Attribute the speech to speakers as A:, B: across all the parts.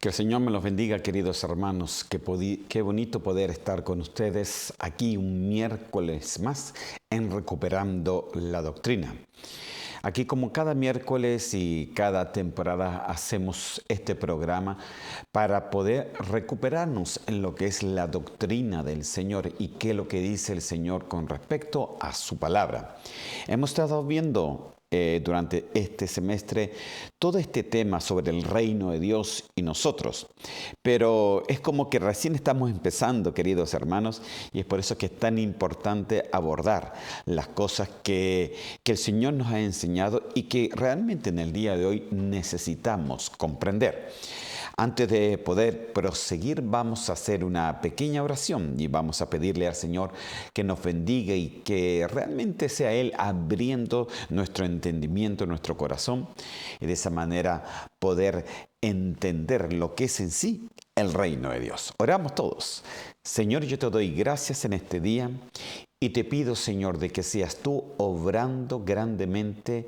A: Que el Señor me los bendiga, queridos hermanos. Qué bonito poder estar con ustedes aquí un miércoles más en Recuperando la Doctrina. Aquí como cada miércoles y cada temporada hacemos este programa para poder recuperarnos en lo que es la doctrina del Señor y qué es lo que dice el Señor con respecto a su palabra. Hemos estado viendo durante este semestre todo este tema sobre el reino de Dios y nosotros. Pero es como que recién estamos empezando, queridos hermanos, y es por eso que es tan importante abordar las cosas que el Señor nos ha enseñado y que realmente en el día de hoy necesitamos comprender. Antes de poder proseguir, vamos a hacer una pequeña oración y vamos a pedirle al Señor que nos bendiga y que realmente sea Él abriendo nuestro entendimiento, nuestro corazón, y de esa manera poder entender lo que es en sí el reino de Dios. Oramos todos. Señor, yo te doy gracias en este día y te pido, Señor, de que seas tú obrando grandemente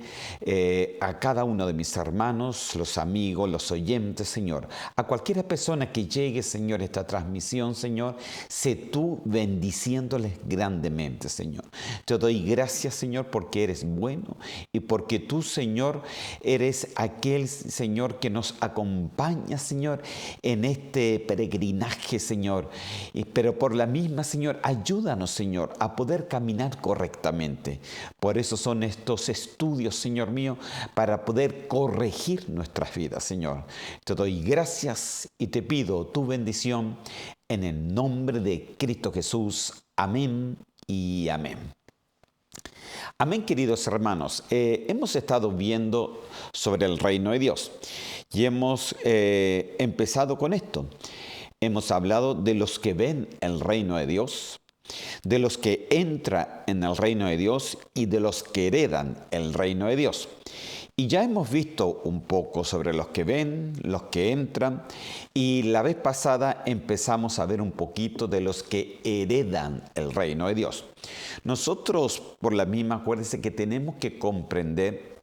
A: a cada uno de mis hermanos, los amigos, los oyentes, Señor. A cualquier persona que llegue, Señor, a esta transmisión, Señor, sé tú bendiciéndoles grandemente, Señor. Te doy gracias, Señor, porque eres bueno y porque tú, Señor, eres aquel, Señor, que nos acompaña, Señor, en este peregrinaje, Señor. Pero por la misma, Señor, ayúdanos, Señor, a poder caminar correctamente. Por eso son estos estudios, Señor mío, para poder corregir nuestras vidas, Señor. Te doy gracias y te pido tu bendición en el nombre de Cristo Jesús. Amén y amén. Amén, queridos hermanos. Hemos estado viendo sobre el reino de Dios y hemos empezado con esto. Hemos hablado de los que ven el reino de Dios, de los que entran en el reino de Dios y de los que heredan el reino de Dios. Y ya hemos visto un poco sobre los que ven, los que entran, y la vez pasada empezamos a ver un poquito de los que heredan el reino de Dios. Nosotros, por la misma, acuérdense que tenemos que comprender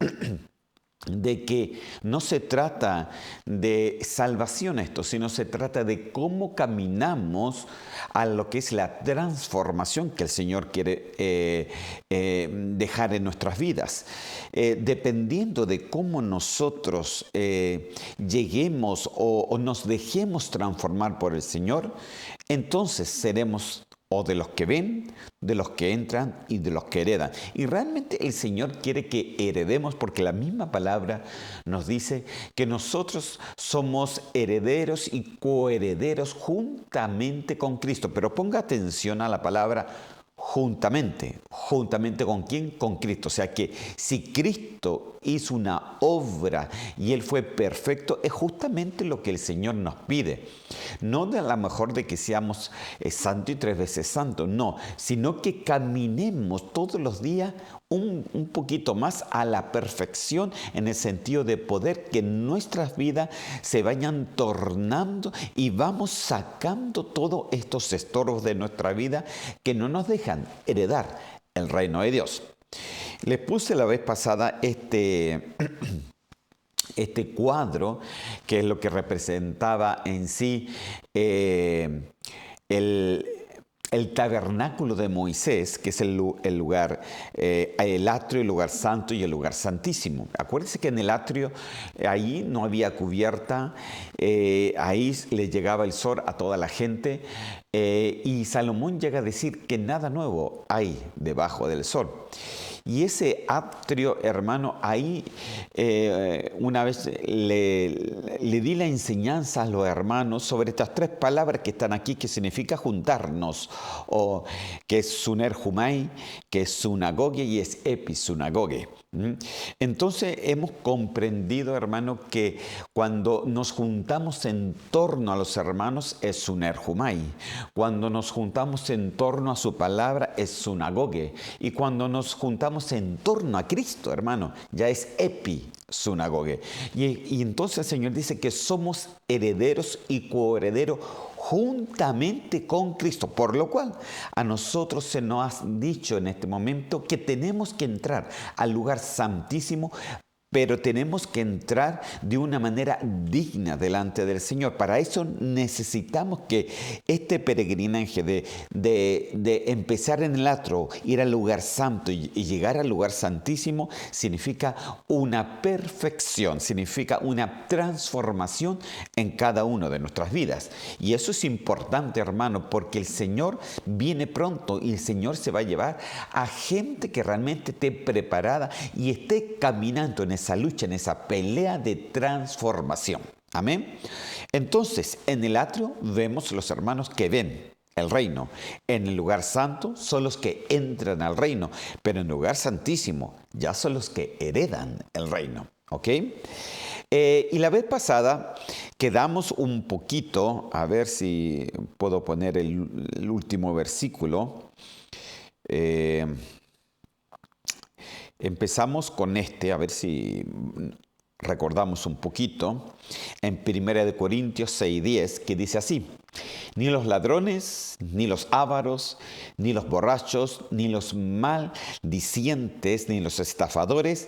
A: de que no se trata de salvación esto, sino se trata de cómo caminamos a lo que es la transformación que el Señor quiere dejar en nuestras vidas. Dependiendo de cómo nosotros lleguemos o nos dejemos transformar por el Señor, entonces seremos o de los que ven, de los que entran y de los que heredan. Y realmente el Señor quiere que heredemos porque la misma palabra nos dice que nosotros somos herederos y coherederos juntamente con Cristo. Pero ponga atención a la palabra juntamente. ¿Juntamente con quién? Con Cristo. O sea que si Cristo hizo una obra y Él fue perfecto, es justamente lo que el Señor nos pide. No de a lo mejor de que seamos santos y 3 veces santos, no, sino que caminemos todos los días un poquito más a la perfección en el sentido de poder que nuestras vidas se vayan tornando y vamos sacando todos estos estorbos de nuestra vida que no nos dejan heredar el reino de Dios. Les puse la vez pasada este cuadro, que es lo que representaba en sí el tabernáculo de Moisés, que es el lugar, el atrio, el lugar santo y el lugar santísimo. Acuérdense que en el atrio, ahí no había cubierta, ahí le llegaba el sol a toda la gente, y Salomón llega a decir que nada nuevo hay debajo del sol. Y ese atrio, hermano, ahí una vez le di la enseñanza a los hermanos sobre estas 3 palabras que están aquí, que significa juntarnos, o que es sunerjumai, que es sunagoge y es episunagoge. Entonces hemos comprendido, hermano, que cuando nos juntamos en torno a los hermanos es sunerjumai. Cuando nos juntamos en torno a su palabra es sunagoge. Y cuando nos juntamos en torno a Cristo, hermano, ya es episunagoge. Y entonces el Señor dice que somos herederos y coherederos juntamente con Cristo, por lo cual a nosotros se nos ha dicho en este momento que tenemos que entrar al lugar santísimo pero tenemos que entrar de una manera digna delante del Señor. Para eso necesitamos que este peregrinaje de empezar en el atrio, ir al lugar santo y llegar al lugar santísimo, significa una perfección, significa una transformación en cada una de nuestras vidas. Y eso es importante, hermano, porque el Señor viene pronto y el Señor se va a llevar a gente que realmente esté preparada y esté caminando en esa lucha, en esa pelea de transformación. Amén. Entonces, en el atrio vemos los hermanos que ven el reino. En el lugar santo son los que entran al reino, pero en el lugar santísimo ya son los que heredan el reino. ¿Ok? Y la vez pasada quedamos un poquito, a ver si puedo poner el último versículo. Empezamos con a ver si recordamos un poquito, en 1 Corintios 6:10, que dice así: ni los ladrones, ni los ávaros, ni los borrachos, ni los maldicientes, ni los estafadores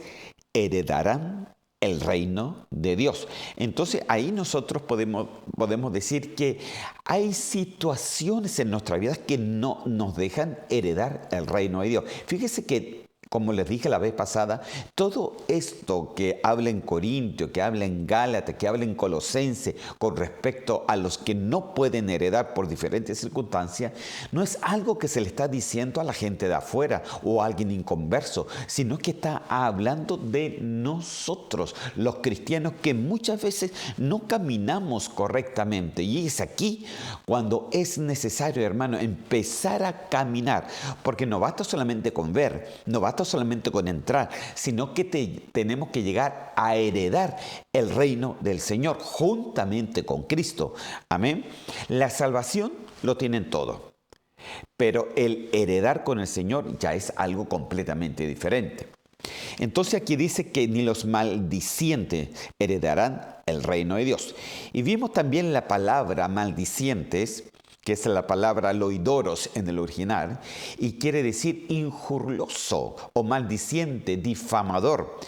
A: heredarán el reino de Dios. Entonces ahí nosotros podemos decir que hay situaciones en nuestra vida que no nos dejan heredar el reino de Dios. Fíjese que, como les dije la vez pasada, todo esto que habla en Corintio, que habla en Gálatas, que habla en Colosense con respecto a los que no pueden heredar por diferentes circunstancias, no es algo que se le está diciendo a la gente de afuera o a alguien inconverso, sino que está hablando de nosotros, los cristianos, que muchas veces no caminamos correctamente. Y es aquí cuando es necesario, hermano, empezar a caminar, porque no basta solamente con ver, no basta solamente con entrar, sino que tenemos que llegar a heredar el reino del Señor juntamente con Cristo. Amén. La salvación lo tienen todo, pero el heredar con el Señor ya es algo completamente diferente. Entonces aquí dice que ni los maldicientes heredarán el reino de Dios. Y vimos también la palabra maldicientes, que es la palabra loidoros en el original, y quiere decir injurioso o maldiciente, difamador,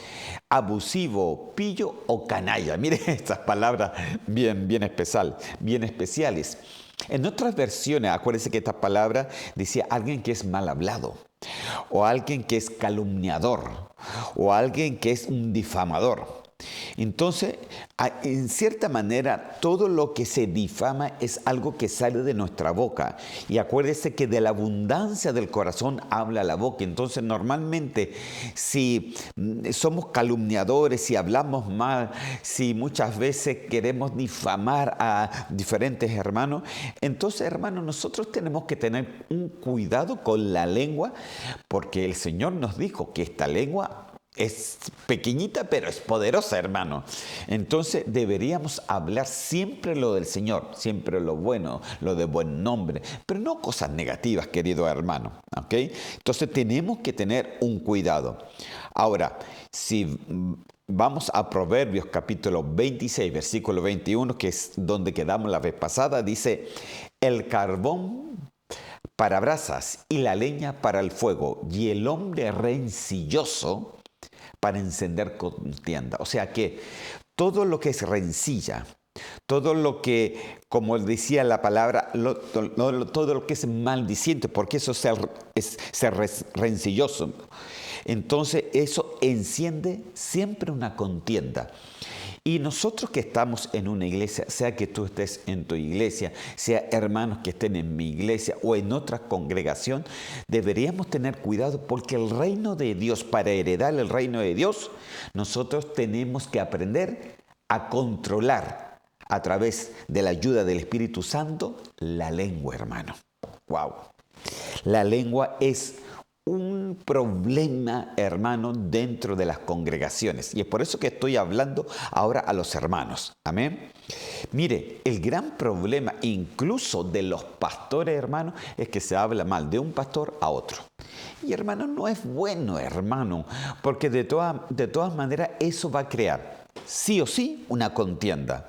A: abusivo, pillo o canalla. Miren estas palabras bien especiales. En otras versiones, acuérdense que esta palabra decía alguien que es mal hablado, o alguien que es calumniador, o alguien que es un difamador. Entonces, en cierta manera, todo lo que se difama es algo que sale de nuestra boca. Y acuérdese que de la abundancia del corazón habla la boca. Entonces, normalmente, si somos calumniadores, si hablamos mal, si muchas veces queremos difamar a diferentes hermanos, entonces, hermanos, nosotros tenemos que tener un cuidado con la lengua, porque el Señor nos dijo que esta lengua es pequeñita, pero es poderosa, hermano. Entonces deberíamos hablar siempre lo del Señor, siempre lo bueno, lo de buen nombre, pero no cosas negativas, querido hermano. ¿Ok? Entonces tenemos que tener un cuidado. Ahora, si vamos a Proverbios capítulo 26, versículo 21, que es donde quedamos la vez pasada, dice: el carbón para brasas y la leña para el fuego, y el hombre rencilloso para encender contienda. O sea que todo lo que es rencilla, todo lo que, como decía la palabra, todo lo que es maldiciente, porque eso es ser rencilloso. Entonces eso enciende siempre una contienda. Y nosotros que estamos en una iglesia, sea que tú estés en tu iglesia, sea hermanos que estén en mi iglesia o en otra congregación, deberíamos tener cuidado, porque el reino de Dios, para heredar el reino de Dios, nosotros tenemos que aprender a controlar a través de la ayuda del Espíritu Santo la lengua, hermano. ¡Wow! La lengua es un problema, hermano, dentro de las congregaciones. Y es por eso que estoy hablando ahora a los hermanos. Amén. Mire, el gran problema incluso de los pastores, hermano, es que se habla mal de un pastor a otro. Y, hermano, no es bueno, hermano, porque de todas maneras eso va a crear sí o sí una contienda.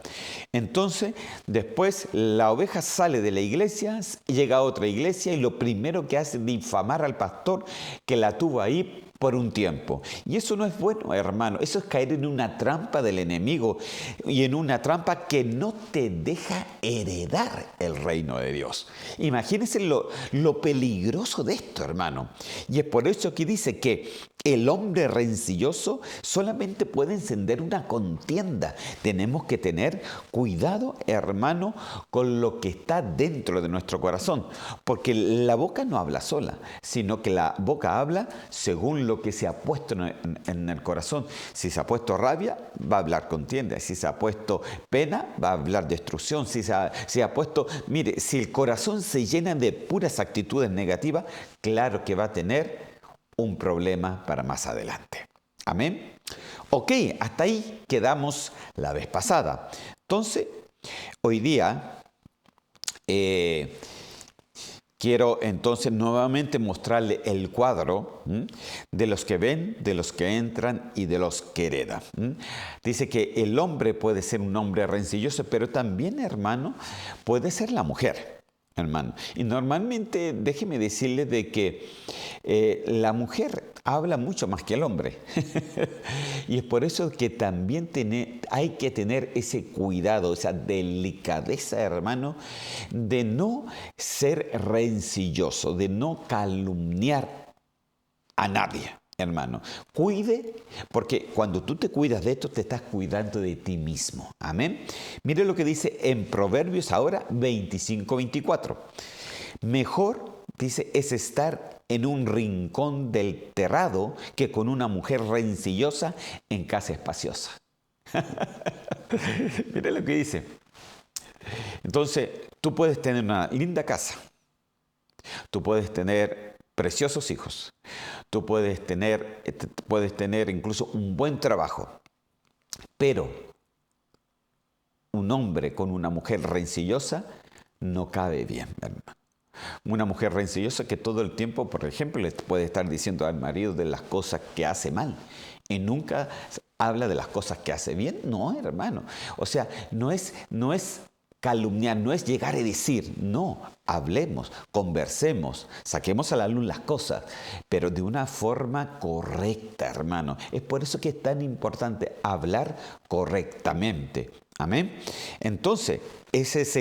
A: Entonces, después la oveja sale de la iglesia, llega a otra iglesia y lo primero que hace es difamar al pastor que la tuvo ahí por un tiempo. Y eso no es bueno, hermano. Eso es caer en una trampa del enemigo y en una trampa que no te deja heredar el reino de Dios. Imagínense lo peligroso de esto, hermano. Y es por eso que dice que el hombre rencilloso solamente puede encender una contienda. Tenemos que tener cuidado, hermano, con lo que está dentro de nuestro corazón. Porque la boca no habla sola, sino que la boca habla según lo que se ha puesto en el corazón. Si se ha puesto rabia, va a hablar contienda. Si se ha puesto pena, va a hablar destrucción. Si se ha puesto, mire, si el corazón se llena de puras actitudes negativas, claro que va a tener un problema para más adelante. Amén. Ok, hasta ahí quedamos la vez pasada. Entonces, hoy día quiero entonces nuevamente mostrarle el cuadro de los que ven, de los que entran y de los que heredan. Dice que el hombre puede ser un hombre rencilloso, pero también, hermano, puede ser la mujer. Hermano, y normalmente déjeme decirle de que la mujer habla mucho más que el hombre. Y es por eso que también hay que tener ese cuidado, esa delicadeza, hermano, de no ser rencilloso, de no calumniar a nadie. Hermano, cuide, porque cuando tú te cuidas de esto, te estás cuidando de ti mismo. Amén. Mire lo que dice en Proverbios ahora 25:24. Mejor, dice, es estar en un rincón del terrado que con una mujer rencillosa en casa espaciosa. Mire lo que dice. Entonces, tú puedes tener una linda casa. Tú puedes tener preciosos hijos. Tú puedes tener incluso un buen trabajo. Pero un hombre con una mujer rencillosa no cabe bien, hermano. Una mujer rencillosa que todo el tiempo, por ejemplo, le puede estar diciendo al marido de las cosas que hace mal y nunca habla de las cosas que hace bien. No, hermano. O sea, no es calumniar, no es llegar a decir, no, hablemos, conversemos, saquemos a la luz las cosas, pero de una forma correcta, hermano. Es por eso que es tan importante hablar correctamente. Amén. Entonces, ese es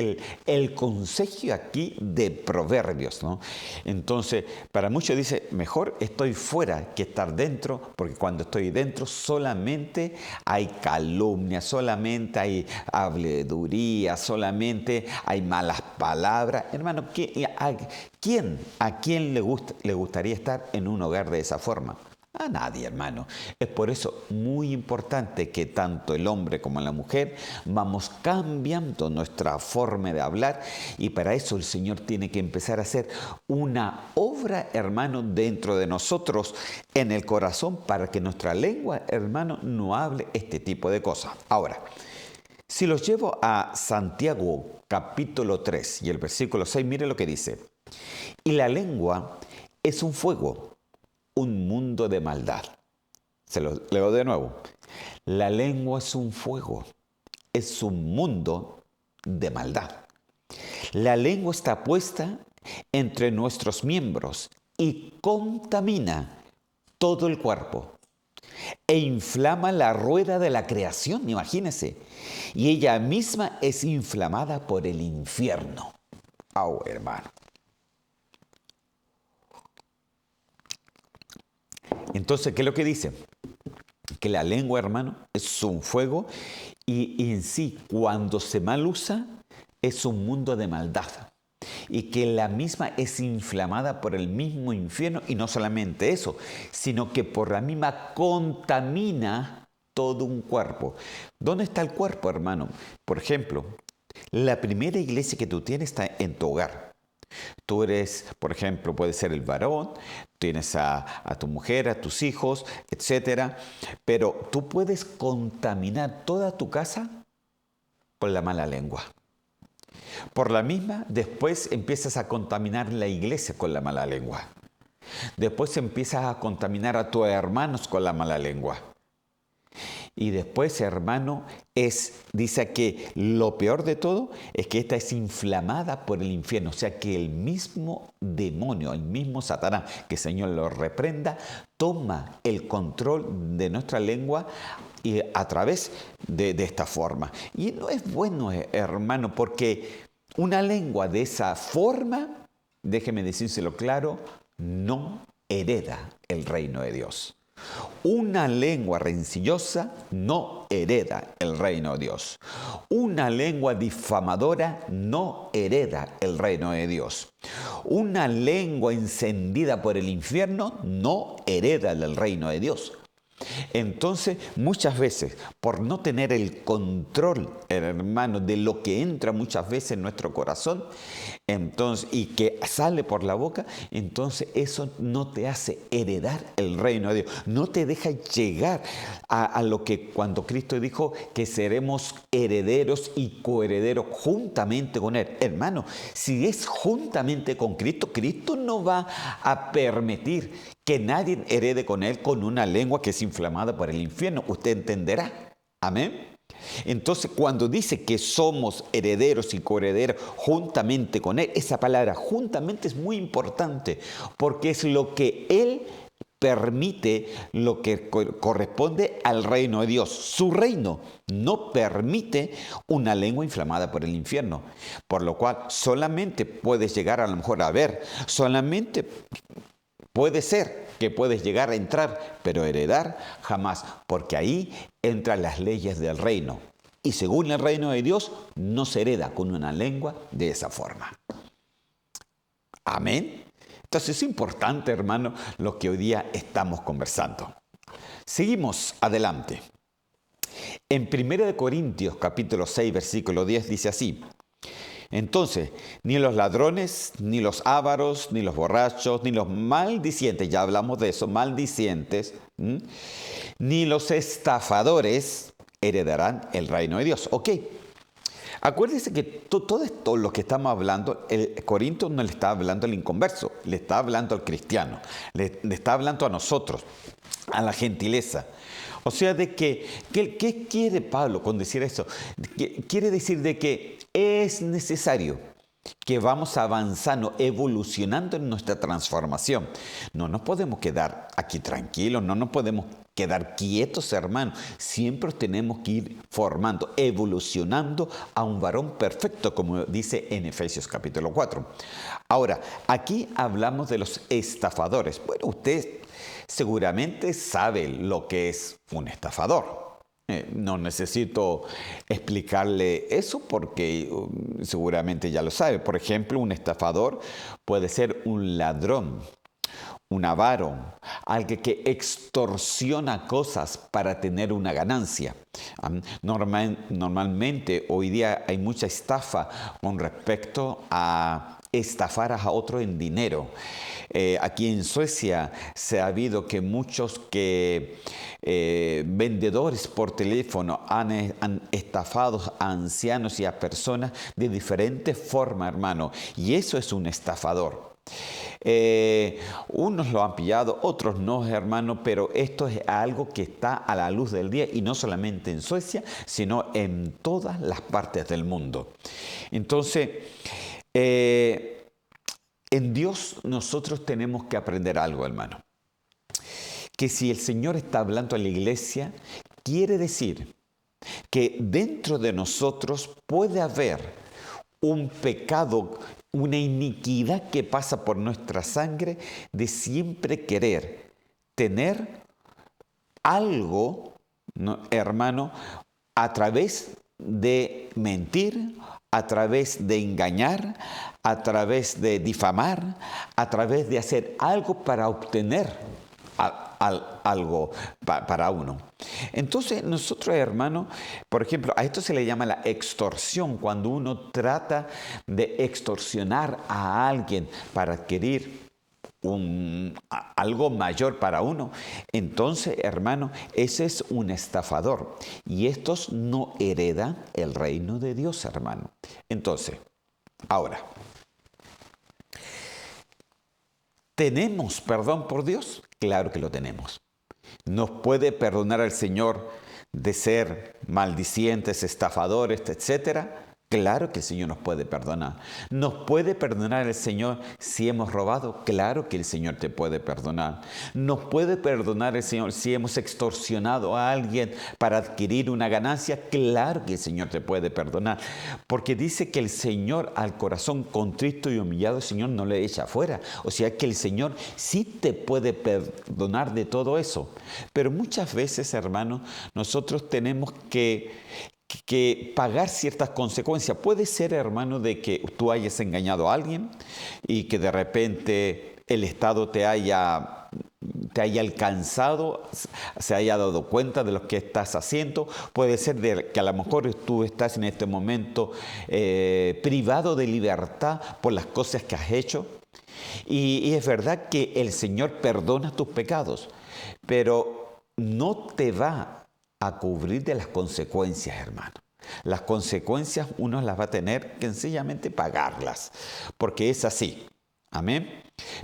A: el consejo aquí de Proverbios, ¿no? Entonces, para muchos dice, mejor estoy fuera que estar dentro, porque cuando estoy dentro solamente hay calumnia, solamente hay habladuría, solamente hay malas palabras. Hermano, ¿a quién le gustaría estar en un hogar de esa forma? A nadie, hermano. Es por eso muy importante que tanto el hombre como la mujer vamos cambiando nuestra forma de hablar, y para eso el Señor tiene que empezar a hacer una obra, hermano, dentro de nosotros, en el corazón, para que nuestra lengua, hermano, no hable este tipo de cosas. Ahora, si los llevo a Santiago capítulo 3 y el versículo 6, mire lo que dice. Y la lengua es un fuego, un mundo de maldad. Se lo leo de nuevo. La lengua es un fuego, es un mundo de maldad. La lengua está puesta entre nuestros miembros y contamina todo el cuerpo e inflama la rueda de la creación, imagínese. Y ella misma es inflamada por el infierno. Hermano. Entonces, ¿qué es lo que dice? Que la lengua, hermano, es un fuego y en sí, cuando se mal usa, es un mundo de maldad. Y que la misma es inflamada por el mismo infierno, y no solamente eso, sino que por la misma contamina todo un cuerpo. ¿Dónde está el cuerpo, hermano? Por ejemplo, la primera iglesia que tú tienes está en tu hogar. Tú eres, por ejemplo, puede ser el varón, tienes a tu mujer, a tus hijos, etcétera, pero tú puedes contaminar toda tu casa con la mala lengua. Por la misma, después empiezas a contaminar la iglesia con la mala lengua. Después empiezas a contaminar a tus hermanos con la mala lengua. Y después, hermano, dice que lo peor de todo es que esta es inflamada por el infierno. O sea que el mismo demonio, el mismo Satanás, que el Señor lo reprenda, toma el control de nuestra lengua y a través de esta forma. Y no es bueno, hermano, porque una lengua de esa forma, déjeme decírselo claro, no hereda el reino de Dios. Una lengua rencillosa no hereda el reino de Dios. Una lengua difamadora no hereda el reino de Dios. Una lengua encendida por el infierno no hereda el reino de Dios. Entonces, muchas veces, por no tener el control, hermano, de lo que entra muchas veces en nuestro corazón, entonces, y que sale por la boca, entonces eso no te hace heredar el reino de Dios. No te deja llegar a lo que cuando Cristo dijo que seremos herederos y coherederos juntamente con Él. Hermano, si es juntamente con Cristo, Cristo no va a permitir que nadie herede con Él con una lengua que es inflamada por el infierno. Usted entenderá. Amén. Entonces, cuando dice que somos herederos y coherederos juntamente con Él, esa palabra juntamente es muy importante porque es lo que Él permite, lo que corresponde al reino de Dios. Su reino no permite una lengua inflamada por el infierno, por lo cual solamente puedes llegar a lo mejor a ver, solamente puede ser que puedes llegar a entrar, pero heredar jamás, porque ahí entran las leyes del reino. Y según el reino de Dios, no se hereda con una lengua de esa forma. Amén. Entonces es importante, hermano, lo que hoy día estamos conversando. Seguimos adelante. En 1 Corintios capítulo 6, versículo 10 dice así: entonces, ni los ladrones, ni los ávaros, ni los borrachos, ni los maldicientes, ya hablamos de eso, maldicientes, ni los estafadores heredarán el reino de Dios. Ok, acuérdense que todo esto, lo que estamos hablando, el Corinto no le está hablando al inconverso, le está hablando al cristiano, le está hablando a nosotros, a la gentileza. O sea, de que, ¿qué quiere Pablo con decir eso? Quiere decir de que es necesario que vamos avanzando, evolucionando en nuestra transformación. No nos podemos quedar aquí tranquilos, no nos podemos quedar quietos, hermanos. Siempre tenemos que ir formando, evolucionando a un varón perfecto, como dice en Efesios capítulo 4. Ahora, aquí hablamos de los estafadores. Bueno, usted seguramente sabe lo que es un estafador. No necesito explicarle eso porque seguramente ya lo sabe. Por ejemplo, un estafador puede ser un ladrón, un avaro, alguien que extorsiona cosas para tener una ganancia. Normalmente hoy día hay mucha estafa con respecto a estafar a otro en dinero. Aquí en Suecia se ha habido que muchos vendedores por teléfono han estafado a ancianos y a personas de diferentes formas, hermano. Y eso es un estafador. Unos lo han pillado, otros no, hermano, pero esto es algo que está a la luz del día y no solamente en Suecia, sino en todas las partes del mundo. Entonces, en Dios nosotros tenemos que aprender algo, hermano. Que si el Señor está hablando a la iglesia, quiere decir que dentro de nosotros puede haber un pecado, una iniquidad que pasa por nuestra sangre de siempre querer tener algo, ¿no, hermano? A través de mentir, a través de engañar, a través de difamar, a través de hacer algo para obtener algo para uno. Entonces nosotros, hermanos, por ejemplo, a esto se le llama la extorsión, cuando uno trata de extorsionar a alguien para adquirir algo mayor para uno. Entonces, hermano, ese es un estafador. Y estos no heredan el reino de Dios, hermano. Entonces, ahora, ¿tenemos perdón por Dios? Claro que lo tenemos. ¿Nos puede perdonar el Señor de ser maldicientes, estafadores, etcétera, claro que el Señor nos puede perdonar. ¿Nos puede perdonar el Señor si hemos robado? Claro que el Señor te puede perdonar. ¿Nos puede perdonar el Señor si hemos extorsionado a alguien para adquirir una ganancia? Claro que el Señor te puede perdonar. Porque dice que el Señor al corazón contrito y humillado, el Señor no le echa afuera. O sea que el Señor sí te puede perdonar de todo eso. Pero muchas veces, hermanos, nosotros tenemos que pagar ciertas consecuencias. Puede ser, hermano, de que tú hayas engañado a alguien y que de repente el Estado te haya alcanzado, se haya dado cuenta de lo que estás haciendo. Puede ser de que a lo mejor tú estás en este momento privado de libertad por las cosas que has hecho. Y es verdad que el Señor perdona tus pecados, pero no te va a cubrir de las consecuencias, hermano. Las consecuencias uno las va a tener que sencillamente pagarlas, porque es así. Amén.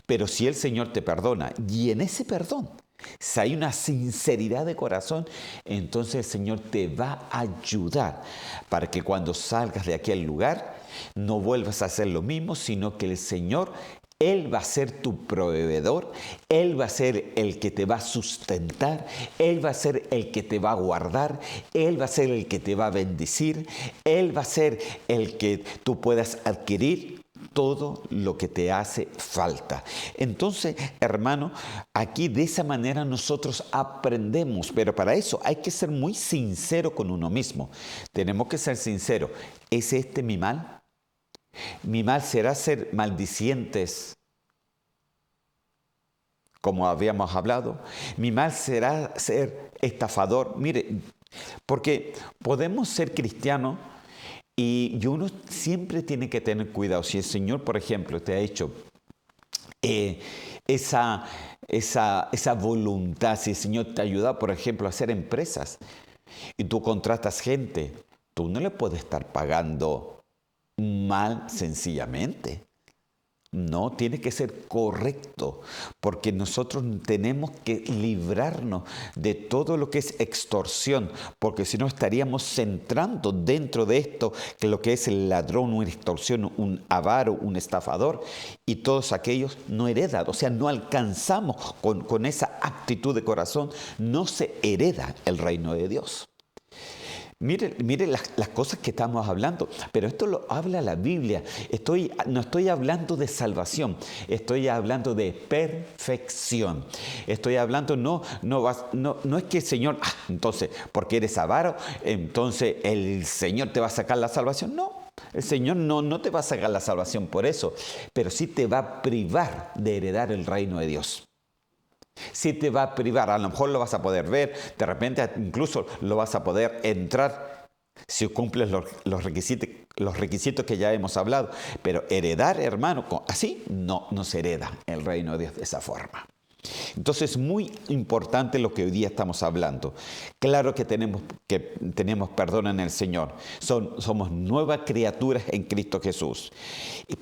A: Pero si el Señor te perdona y en ese perdón, si hay una sinceridad de corazón, entonces el Señor te va a ayudar para que cuando salgas de aquel lugar no vuelvas a hacer lo mismo, sino que el Señor, Él va a ser tu proveedor, Él va a ser el que te va a sustentar, Él va a ser el que te va a guardar, Él va a ser el que te va a bendecir, Él va a ser el que tú puedas adquirir todo lo que te hace falta. Entonces, hermano, aquí de esa manera nosotros aprendemos, pero para eso hay que ser muy sincero con uno mismo. Tenemos que ser sinceros. ¿Es este mi mal? Mi mal será ser maldicientes, como habíamos hablado. Mi mal será ser estafador. Mire, porque podemos ser cristianos y uno siempre tiene que tener cuidado. Si el Señor, por ejemplo, te ha hecho esa voluntad, si el Señor te ayuda, por ejemplo, a hacer empresas y tú contratas gente, tú no le puedes estar pagando mal sencillamente. No, tiene que ser correcto, porque nosotros tenemos que librarnos de todo lo que es extorsión, porque si no estaríamos centrando dentro de esto que lo que es el ladrón, una extorsión, un avaro, un estafador, y todos aquellos no heredan, o sea, no alcanzamos con esa actitud de corazón, no se hereda el reino de Dios. Mire las cosas que estamos hablando, pero esto lo habla la Biblia. No estoy hablando de salvación, estoy hablando de perfección. Estoy hablando, no es que el Señor, entonces, porque eres avaro, entonces el Señor te va a sacar la salvación. No, el Señor no te va a sacar la salvación por eso, pero sí te va a privar de heredar el reino de Dios. Si te va a privar, a lo mejor lo vas a poder ver, de repente incluso lo vas a poder entrar si cumples los requisitos que ya hemos hablado. Pero heredar, hermano, así no se hereda el reino de Dios de esa forma. Entonces es muy importante lo que hoy día estamos hablando. Claro que tenemos perdón en el Señor. Somos nuevas criaturas en Cristo Jesús.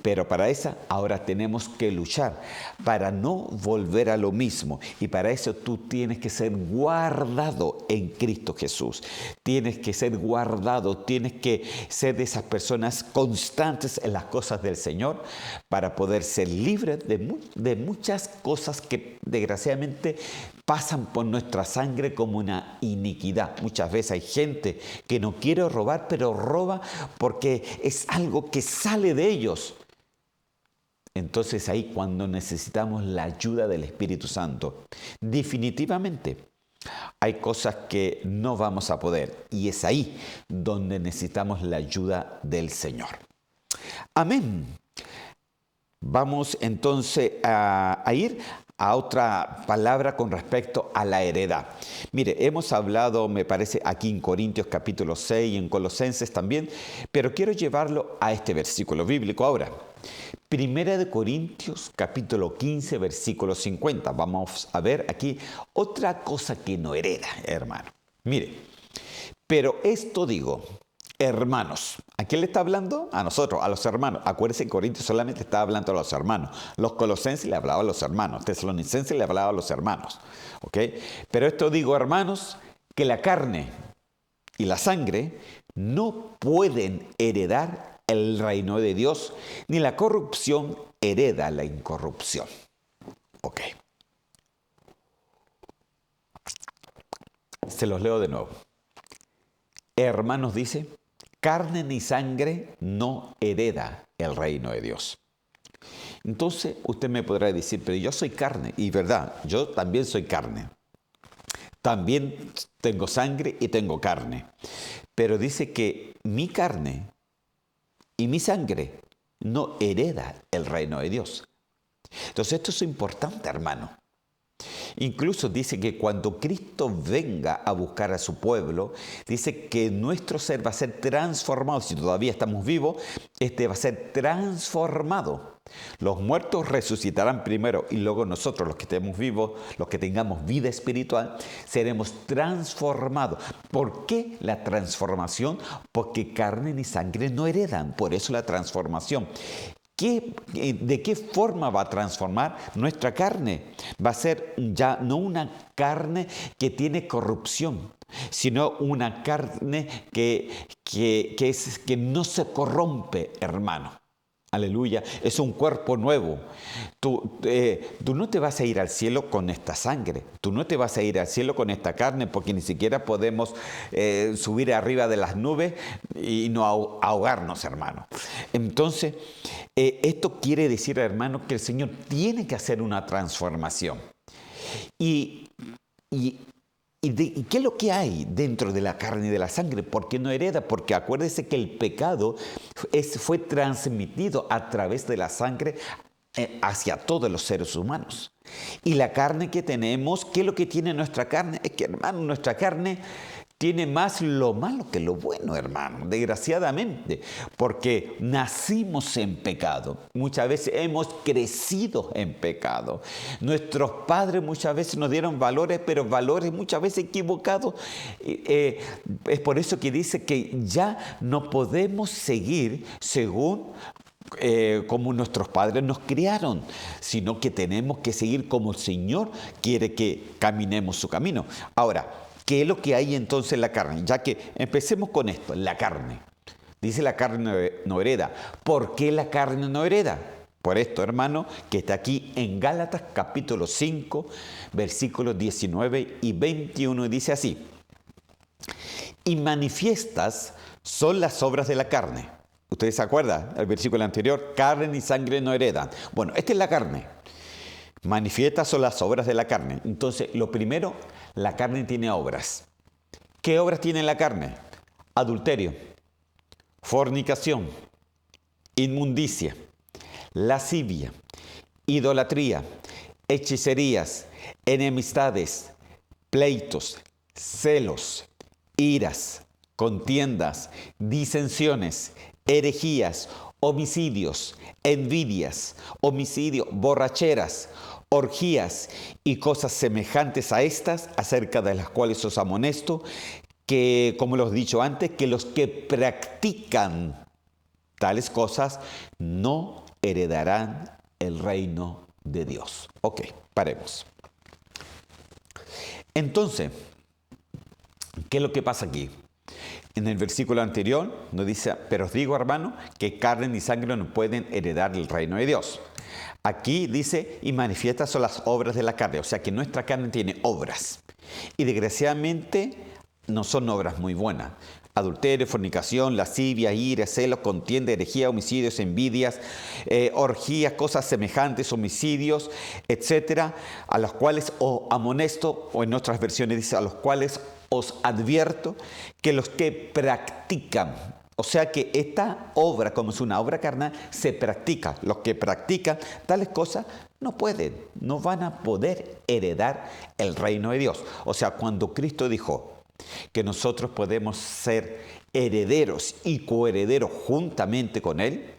A: Pero para eso ahora tenemos que luchar para no volver a lo mismo. Y para eso tú tienes que ser guardado en Cristo Jesús. Tienes que ser guardado, tienes que ser de esas personas constantes en las cosas del Señor para poder ser libre de muchas cosas que desgraciadamente pasan por nuestra sangre como una iniquidad. Muchas veces hay gente que no quiere robar, pero roba porque es algo que sale de ellos. Entonces ahí cuando necesitamos la ayuda del Espíritu Santo, definitivamente hay cosas que no vamos a poder y es ahí donde necesitamos la ayuda del Señor. Amén. Vamos entonces a ir a otra palabra con respecto a la heredad. Mire, hemos hablado, me parece, aquí en Corintios capítulo 6 y en Colosenses también, pero quiero llevarlo a este versículo bíblico ahora. Primera de Corintios capítulo 15, versículo 50. Vamos a ver aquí otra cosa que no hereda, hermano. Mire, pero esto digo, hermanos. ¿A quién le está hablando? A nosotros, a los hermanos. Acuérdense que Corintios solamente estaba hablando a los hermanos. Los colosenses le hablaban a los hermanos. Tesalonicenses le hablaban a los hermanos. ¿Ok? Pero esto digo, hermanos, que la carne y la sangre no pueden heredar el reino de Dios, ni la corrupción hereda la incorrupción. Ok. Se los leo de nuevo. Hermanos, dice, carne ni sangre no hereda el reino de Dios. Entonces usted me podrá decir, pero yo soy carne. Y verdad, yo también soy carne. También tengo sangre y tengo carne. Pero dice que mi carne y mi sangre no hereda el reino de Dios. Entonces esto es importante, hermano. Incluso dice que cuando Cristo venga a buscar a su pueblo, dice que nuestro ser va a ser transformado. Si todavía estamos vivos, va a ser transformado. Los muertos resucitarán primero y luego nosotros, los que estemos vivos, los que tengamos vida espiritual, seremos transformados. ¿Por qué la transformación? Porque carne ni sangre no heredan. Por eso la transformación. ¿De qué forma va a transformar nuestra carne? Va a ser ya no una carne que tiene corrupción, sino una carne que no se corrompe, hermano. Aleluya, es un cuerpo nuevo. Tú no te vas a ir al cielo con esta sangre. Tú no te vas a ir al cielo con esta carne porque ni siquiera podemos subir arriba de las nubes y no ahogarnos, hermano. Entonces, esto quiere decir, hermano, que el Señor tiene que hacer una transformación. ¿Y qué es lo que hay dentro de la carne y de la sangre? ¿Por qué no hereda? Porque acuérdese que el pecado fue transmitido a través de la sangre hacia todos los seres humanos. Y la carne que tenemos, ¿qué es lo que tiene nuestra carne? Es que, hermano, nuestra carne tiene más lo malo que lo bueno, hermano, desgraciadamente, porque nacimos en pecado. Muchas veces hemos crecido en pecado. Nuestros padres muchas veces nos dieron valores, pero valores muchas veces equivocados. Es por eso que dice que ya no podemos seguir según como nuestros padres nos criaron, sino que tenemos que seguir como el Señor quiere que caminemos su camino. Ahora, ¿qué es lo que hay entonces en la carne? Ya que empecemos con esto, la carne. Dice la carne no hereda. ¿Por qué la carne no hereda? Por esto, hermano, que está aquí en Gálatas capítulo 5, versículos 19 y 21, y dice así: y manifiestas son las obras de la carne. ¿Ustedes se acuerdan? El versículo anterior, carne ni sangre no heredan. Bueno, esta es la carne. Manifiestas son las obras de la carne. Entonces, lo primero, la carne tiene obras. ¿Qué obras tiene la carne? Adulterio, fornicación, inmundicia, lascivia, idolatría, hechicerías, enemistades, pleitos, celos, iras, contiendas, disensiones, herejías, homicidios, envidias, borracheras, orgías y cosas semejantes a estas, acerca de las cuales os amonesto, que, como los he dicho antes, que los que practican tales cosas no heredarán el reino de Dios. Ok, paremos. Entonces, ¿qué es lo que pasa aquí? En el versículo anterior nos dice, pero os digo, hermano, que carne ni sangre no pueden heredar el reino de Dios. Aquí dice, y manifiestas son las obras de la carne. O sea que nuestra carne tiene obras. Y desgraciadamente no son obras muy buenas. Adulterio, fornicación, lascivia, ira, celos, contienda, herejía, homicidios, envidias, orgías, cosas semejantes, homicidios, etcétera, a los cuales os amonesto, o en otras versiones dice, a los cuales os advierto, que los que practican, o sea que esta obra, como es una obra carnal, se practica. Los que practican tales cosas no pueden, no van a poder heredar el reino de Dios. O sea, cuando Cristo dijo que nosotros podemos ser herederos y coherederos juntamente con Él,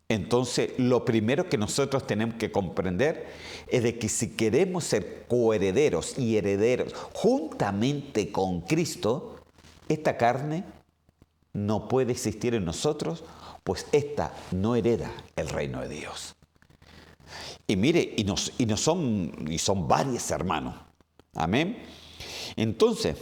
A: entonces lo primero que nosotros tenemos que comprender es de que si queremos ser coherederos y herederos juntamente con Cristo, esta carne no puede existir en nosotros, pues esta no hereda el reino de Dios. Y mire, son varios hermanos. Amén. Entonces,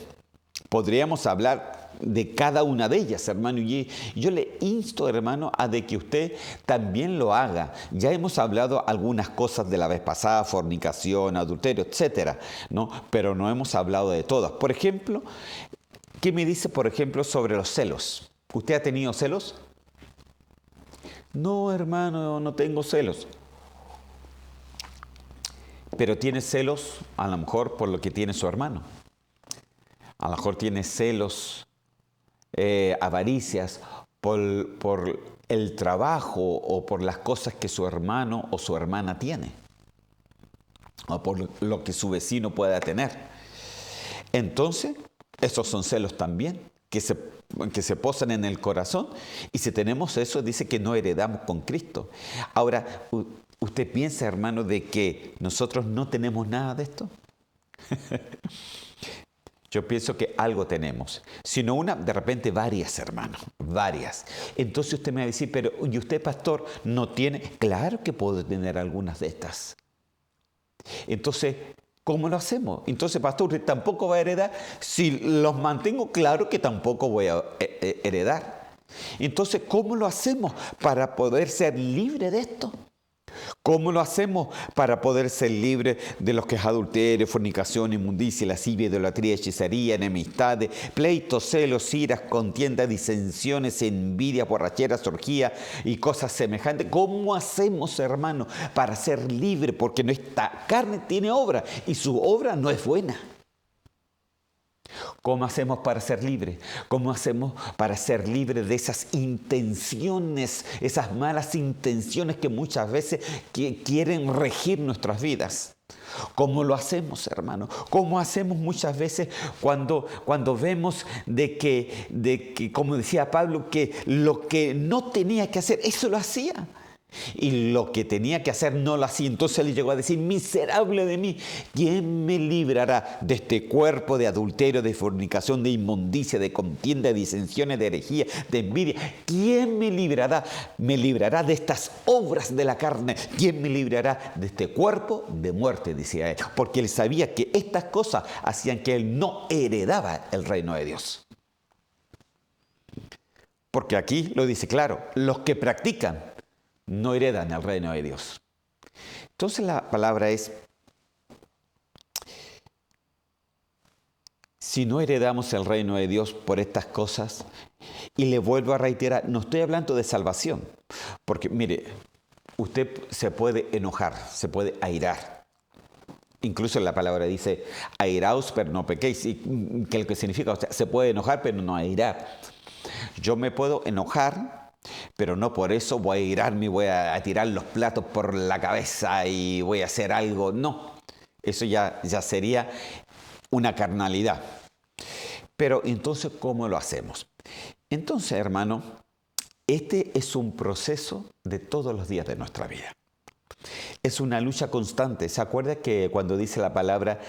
A: Podríamos hablar de cada una de ellas, hermano, y yo le insto, hermano, a de que usted también lo haga. Ya hemos hablado algunas cosas de la vez pasada, fornicación, adulterio, etcétera, ¿no? Pero no hemos hablado de todas. Por ejemplo, ¿qué me dice, por ejemplo, sobre los celos? ¿Usted ha tenido celos? No, hermano, no tengo celos. Pero tiene celos, a lo mejor, por lo que tiene su hermano. A lo mejor tiene celos, avaricias, por el trabajo o por las cosas que su hermano o su hermana tiene. O por lo que su vecino pueda tener. Entonces, esos son celos también, que se posan en el corazón. Y si tenemos eso, dice que no heredamos con Cristo. Ahora, ¿usted piensa, hermano, de que nosotros no tenemos nada de esto? Yo pienso que algo tenemos. Si no una, de repente varias, hermano. Varias. Entonces usted me va a decir, pero ¿y usted, pastor, no tiene? Claro que puedo tener algunas de estas. Entonces, ¿cómo lo hacemos? Entonces, pastor, ¿usted tampoco va a heredar? Si los mantengo, claro que tampoco voy a heredar. Entonces, ¿cómo lo hacemos para poder ser libre de esto? ¿Cómo lo hacemos para poder ser libres de lo que es adulterio, fornicación, inmundicia, lascivia, idolatría, hechicería, enemistades, pleitos, celos, iras, contiendas, disensiones, envidia, borracheras, orgía y cosas semejantes? ¿Cómo hacemos, hermano, para ser libres? Porque nuestra carne tiene obra y su obra no es buena. ¿Cómo hacemos para ser libres? ¿Cómo hacemos para ser libres de esas intenciones, esas malas intenciones que muchas veces quieren regir nuestras vidas? ¿Cómo lo hacemos, hermano? ¿Cómo hacemos muchas veces cuando vemos de que, como decía Pablo, que lo que no tenía que hacer, eso lo hacía? Y lo que tenía que hacer no lo hacía. Entonces él llegó a decir, miserable de mí, ¿quién me librará de este cuerpo de adulterio, de fornicación, de inmundicia, de contienda, de disensiones, de herejía, de envidia? ¿Quién me librará? Me librará de estas obras de la carne. ¿Quién me librará de este cuerpo de muerte? Decía él. Porque él sabía que estas cosas hacían que él no heredaba el reino de Dios. Porque aquí lo dice claro, los que practican no heredan el reino de Dios. Entonces la palabra es, si no heredamos el reino de Dios por estas cosas, y le vuelvo a reiterar, no estoy hablando de salvación, porque mire, usted se puede enojar, se puede airar. Incluso la palabra dice, airaos pero no pequéis, y que lo que significa, o sea, se puede enojar pero no airar. Yo me puedo enojar, pero no por eso voy a irarme y voy a tirar los platos por la cabeza y voy a hacer algo. No, eso ya sería una carnalidad. Pero entonces, ¿cómo lo hacemos? Entonces, hermano, este es un proceso de todos los días de nuestra vida. Es una lucha constante. ¿Se acuerda que cuando dice la palabra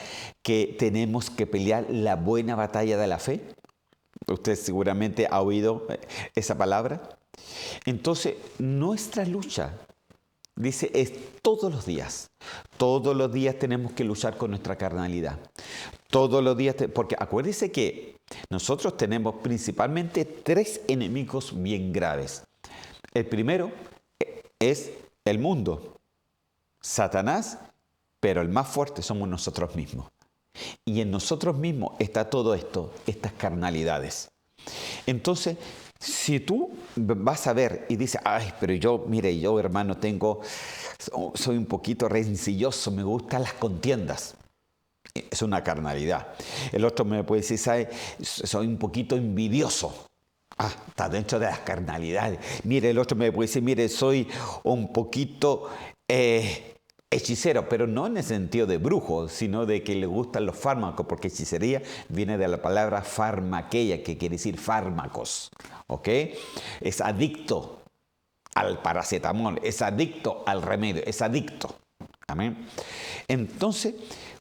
A: que tenemos que pelear la buena batalla de la fe? Usted seguramente ha oído esa palabra. Entonces, nuestra lucha, dice, es todos los días. Todos los días tenemos que luchar con nuestra carnalidad. Todos los días, porque acuérdese que nosotros tenemos principalmente 3 enemigos bien graves. El primero es el mundo, Satanás, pero el más fuerte somos nosotros mismos. Y en nosotros mismos está todo esto, estas carnalidades. Entonces, si tú vas a ver y dices, ay, pero yo, mire, yo, hermano, soy un poquito rencilloso, me gustan las contiendas. Es una carnalidad. El otro me puede decir, ¿sabe? Soy un poquito envidioso. Ah, está dentro de las carnalidades. Mire, el otro me puede decir, mire, soy un poquito hechicero, pero no en el sentido de brujo, sino de que le gustan los fármacos, porque hechicería viene de la palabra farmaqueia, que quiere decir fármacos, ¿ok? Es adicto al paracetamol, es adicto al remedio, es adicto. Amén. Entonces,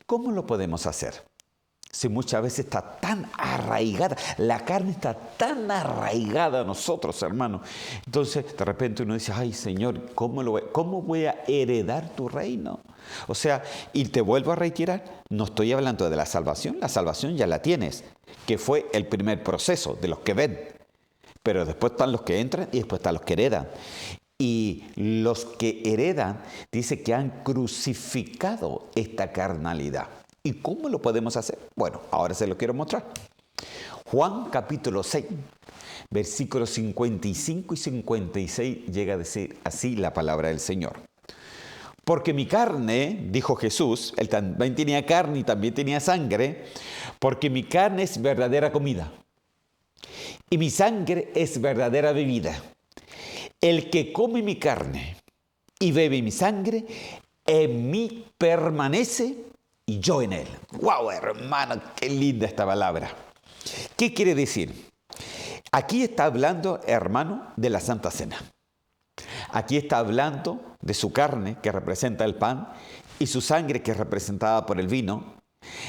A: ¿cómo lo podemos hacer? Si muchas veces está tan arraigada, la carne está tan arraigada a nosotros, hermano. Entonces, de repente uno dice, ay, Señor, ¿cómo voy a heredar tu reino? O sea, y te vuelvo a reiterar, no estoy hablando de la salvación ya la tienes, que fue el primer proceso de los que ven. Pero después están los que entran y después están los que heredan. Y los que heredan, dice que han crucificado esta carnalidad. ¿Y cómo lo podemos hacer? Bueno, ahora se lo quiero mostrar. Juan capítulo 6, versículos 55 y 56 llega a decir así la palabra del Señor. Porque mi carne, dijo Jesús, él también tenía carne y también tenía sangre, porque mi carne es verdadera comida y mi sangre es verdadera bebida. El que come mi carne y bebe mi sangre, en mí permanece y yo en él. ¡Wow, hermano! ¡Qué linda esta palabra! ¿Qué quiere decir? Aquí está hablando, hermano, de la Santa Cena. Aquí está hablando de su carne, que representa el pan, y su sangre, que es representada por el vino.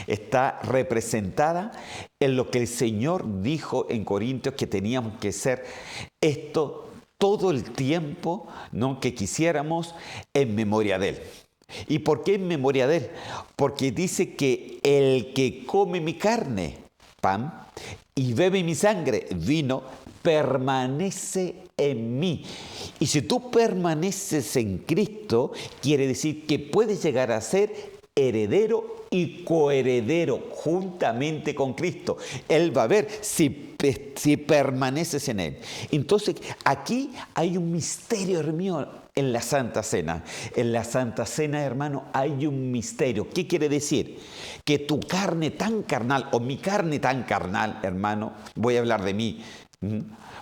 A: Está representada en lo que el Señor dijo en Corintios, que teníamos que hacer esto todo el tiempo, ¿no?, que quisiéramos, en memoria de Él. ¿Y por qué en memoria de Él? Porque dice que el que come mi carne, pan, y bebe mi sangre, vino, permanece en mí. Y si tú permaneces en Cristo, quiere decir que puedes llegar a ser heredero y coheredero juntamente con Cristo. Él va a ver si permaneces en Él. Entonces, aquí hay un misterio, hermano, en la Santa Cena. En la Santa Cena, hermano, hay un misterio. ¿Qué quiere decir? Que tu carne tan carnal, o mi carne tan carnal, hermano, voy a hablar de mí,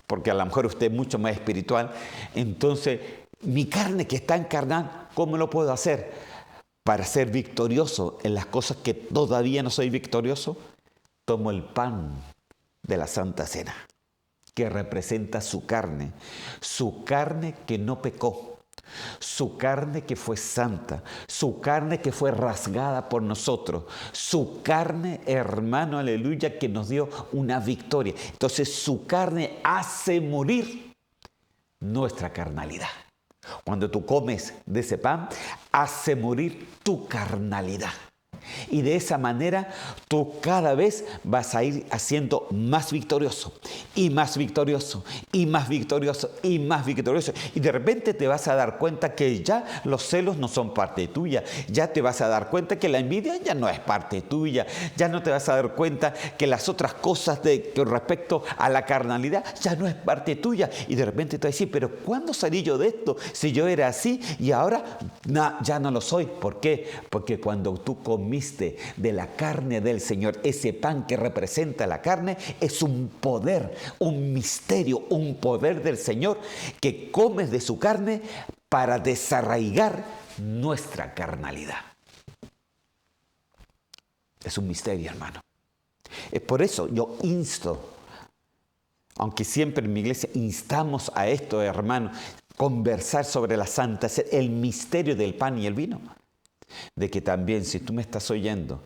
A: porque a lo mejor usted es mucho más espiritual. Entonces, mi carne que es tan carnal, ¿cómo lo puedo hacer para ser victorioso en las cosas que todavía no soy victorioso? Tomo el pan de la Santa Cena, que representa su carne que no pecó, su carne que fue santa, su carne que fue rasgada por nosotros, su carne, hermano, aleluya, que nos dio una victoria. Entonces su carne hace morir nuestra carnalidad. Cuando tú comes de ese pan, hace morir tu carnalidad. Y de esa manera tú cada vez vas a ir haciendo más victorioso y más victorioso y más victorioso y más victorioso. Y de repente te vas a dar cuenta que ya los celos no son parte tuya. Ya te vas a dar cuenta que la envidia ya no es parte tuya. Ya no te vas a dar cuenta que las otras cosas con respecto a la carnalidad ya no es parte tuya. Y de repente te vas a decir, pero ¿cuándo salí yo de esto? Si yo era así y ahora ya no lo soy. ¿Por qué? Porque cuando tú comiste de la carne del Señor, ese pan que representa la carne, es un poder, un misterio, un poder del Señor que comes de su carne para desarraigar nuestra carnalidad. Es un misterio, hermano. Es por eso yo insto, aunque siempre en mi iglesia instamos a esto, hermano, conversar sobre la Santa Cena, el misterio del pan y el vino. De que también, si tú me estás oyendo,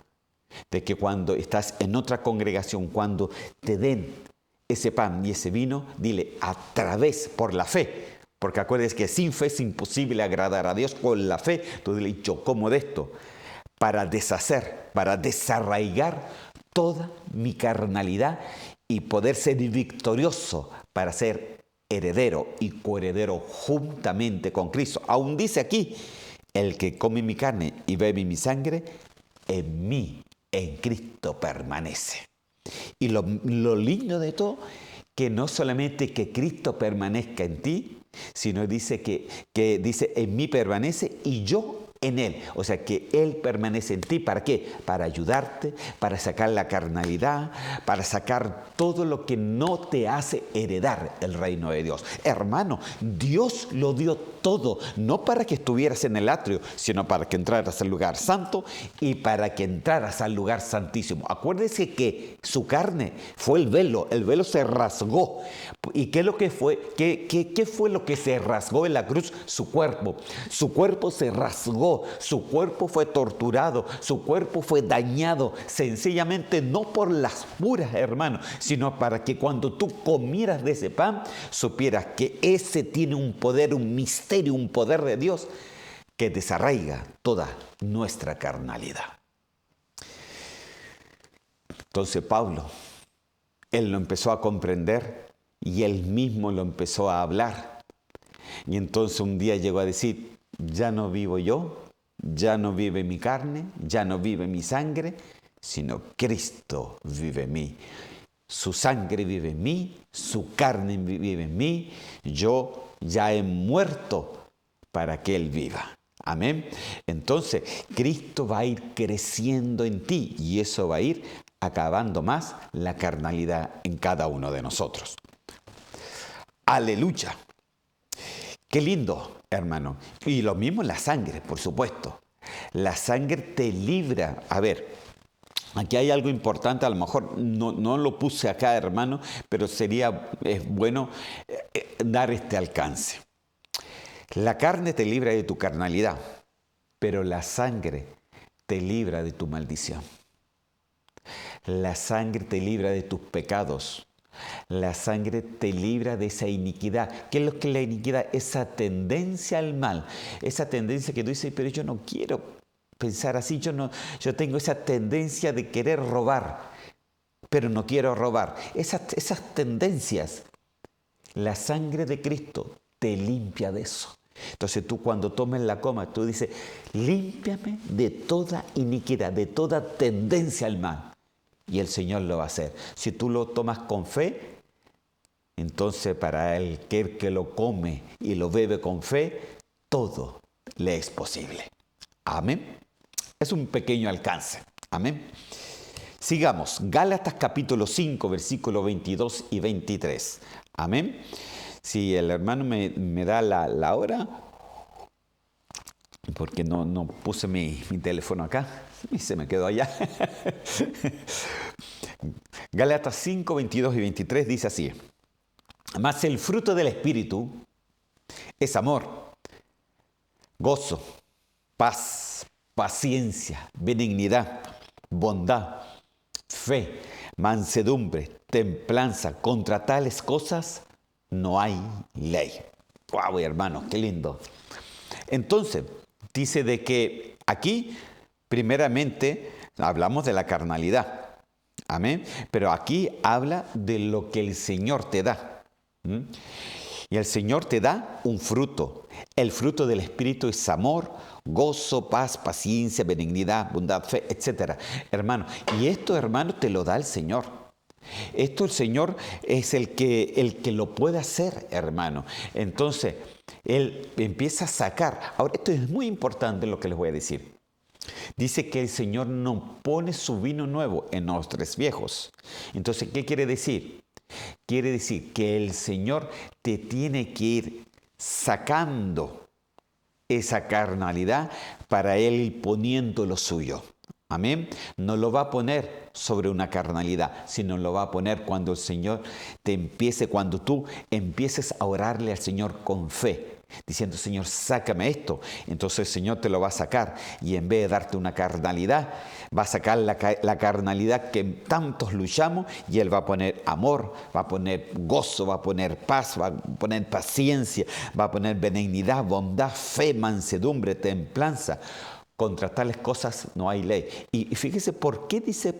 A: de que cuando estás en otra congregación, cuando te den ese pan y ese vino, dile a través, por la fe, porque acuérdense que sin fe es imposible agradar a Dios. Con la fe, tú dile, yo como de esto, para deshacer, para desarraigar toda mi carnalidad y poder ser victorioso para ser heredero y coheredero juntamente con Cristo. Aún dice aquí, el que come mi carne y bebe mi sangre, en mí, en Cristo permanece. Y lo lindo de todo, que no solamente que Cristo permanezca en ti, sino dice que dice, en mí permanece y yo en Él. O sea, que Él permanece en ti. ¿Para qué? Para ayudarte, para sacar la carnalidad, para sacar todo lo que no te hace heredar el reino de Dios. Hermano, Dios lo dio todo, no para que estuvieras en el atrio, sino para que entraras al lugar santo y para que entraras al lugar santísimo. Acuérdese que su carne fue el velo se rasgó. ¿Y qué es lo que fue? ¿Qué fue lo que se rasgó en la cruz? Su cuerpo se rasgó pecó, su cuerpo fue torturado, su cuerpo fue dañado, sencillamente no por las puras, hermano, sino para que cuando tú comieras de ese pan, supieras que ese tiene un poder, un misterio, un poder de Dios que desarraiga toda nuestra carnalidad. Entonces Pablo, él lo empezó a comprender y él mismo lo empezó a hablar. Y entonces un día llegó a decir, ya no vivo yo, ya no vive mi carne, ya no vive mi sangre, sino Cristo vive en mí. Su sangre vive en mí, su carne vive en mí, yo ya he muerto para que Él viva. Amén. Entonces, Cristo va a ir creciendo en ti y eso va a ir acabando más la carnalidad en cada uno de nosotros. Aleluya. Qué lindo, hermano. Y lo mismo la sangre, por supuesto. La sangre te libra. A ver, aquí hay algo importante, a lo mejor no lo puse acá, hermano, pero sería bueno dar este alcance. La carne te libra de tu carnalidad, pero la sangre te libra de tu maldición. La sangre te libra de tus pecados. La sangre te libra de esa iniquidad. ¿Qué es lo que es la iniquidad? Esa tendencia al mal. Esa tendencia que tú dices, pero yo no quiero pensar así. Yo tengo esa tendencia de querer robar, pero no quiero robar. Esas tendencias, la sangre de Cristo te limpia de eso. Entonces tú cuando tomes la coma, tú dices, límpiame de toda iniquidad, de toda tendencia al mal. Y el Señor lo va a hacer. Si tú lo tomas con fe, entonces para el que lo come y lo bebe con fe, todo le es posible. Amén. Es un pequeño alcance. Amén. Sigamos. Gálatas capítulo 5, versículos 22 y 23. Amén. Si el hermano me da la hora, porque no puse mi teléfono acá y se me quedó allá. Gálatas 5, 22 y 23 dice así. Mas el fruto del Espíritu es amor, gozo, paz, paciencia, benignidad, bondad, fe, mansedumbre, templanza. Contra tales cosas no hay ley. ¡Wow, hermano! ¡Qué lindo! Entonces, dice de que aquí, primeramente, hablamos de la carnalidad. Amén. Pero aquí habla de lo que el Señor te da. Y el Señor te da un fruto. El fruto del Espíritu es amor, gozo, paz, paciencia, benignidad, bondad, fe, etc. Hermano, y esto, hermano, te lo da el Señor. Esto el Señor es el que lo puede hacer, hermano. Entonces, Él empieza a sacar. Ahora, esto es muy importante lo que les voy a decir. Dice que el Señor no pone su vino nuevo en odres viejos. Entonces, ¿qué quiere decir? Quiere decir que el Señor te tiene que ir sacando esa carnalidad para Él ir poniendo lo suyo. Amén. No lo va a poner sobre una carnalidad, sino lo va a poner cuando el Señor cuando tú empieces a orarle al Señor con fe, diciendo, Señor, sácame esto. Entonces el Señor te lo va a sacar y en vez de darte una carnalidad, va a sacar la carnalidad que tantos luchamos y Él va a poner amor, va a poner gozo, va a poner paz, va a poner paciencia, va a poner benignidad, bondad, fe, mansedumbre, templanza. Contra tales cosas no hay ley. Y fíjese por qué dice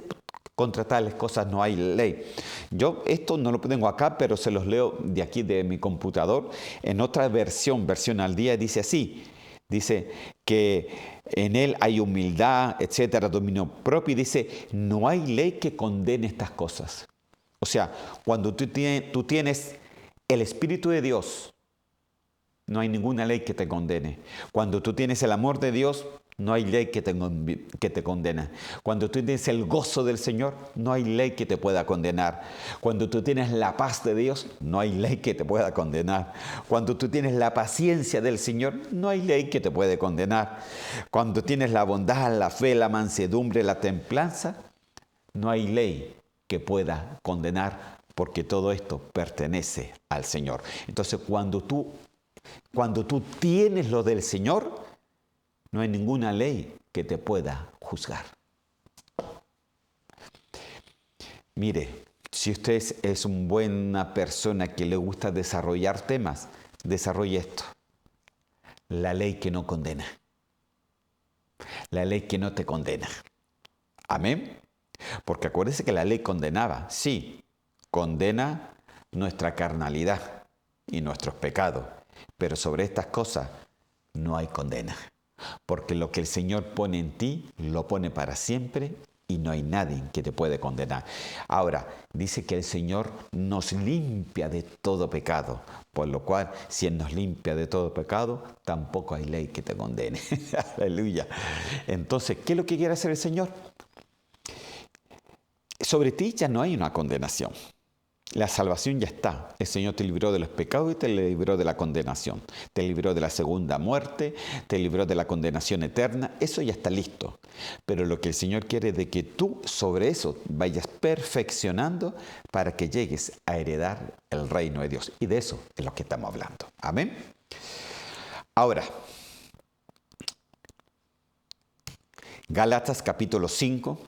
A: contra tales cosas no hay ley. Yo esto no lo tengo acá, pero se los leo de aquí de mi computador. En otra versión al día, dice así. Dice que en él hay humildad, etcétera, dominio propio. Y dice, no hay ley que condene estas cosas. O sea, cuando tú tienes el Espíritu de Dios, no hay ninguna ley que te condene. Cuando tú tienes el amor de Dios, no hay ley que te condena. Cuando tú tienes el gozo del Señor, no hay ley que te pueda condenar. Cuando tú tienes la paz de Dios, no hay ley que te pueda condenar. Cuando tú tienes la paciencia del Señor, no hay ley que te puede condenar. Cuando tienes la bondad, la fe, la mansedumbre, la templanza, no hay ley que pueda condenar, porque todo esto pertenece al Señor. Entonces, cuando tú tienes lo del Señor, No hay ninguna ley que te pueda juzgar. Mire, si usted es una buena persona que le gusta desarrollar temas, desarrolle esto. La ley que no condena. La ley que no te condena. Amén. Porque acuérdese que la ley condenaba. Sí, condena nuestra carnalidad y nuestros pecados. Pero sobre estas cosas no hay condena. Porque lo que el Señor pone en ti, lo pone para siempre y no hay nadie que te puede condenar. Ahora, dice que el Señor nos limpia de todo pecado. Por lo cual, si Él nos limpia de todo pecado, tampoco hay ley que te condene. Aleluya. Entonces, ¿qué es lo que quiere hacer el Señor? Sobre ti ya no hay una condenación. La salvación ya está. El Señor te libró de los pecados y te libró de la condenación. Te libró de la segunda muerte, te libró de la condenación eterna. Eso ya está listo. Pero lo que el Señor quiere es de que tú sobre eso vayas perfeccionando para que llegues a heredar el reino de Dios. Y de eso es lo que estamos hablando. Amén. Ahora, Gálatas capítulo 5,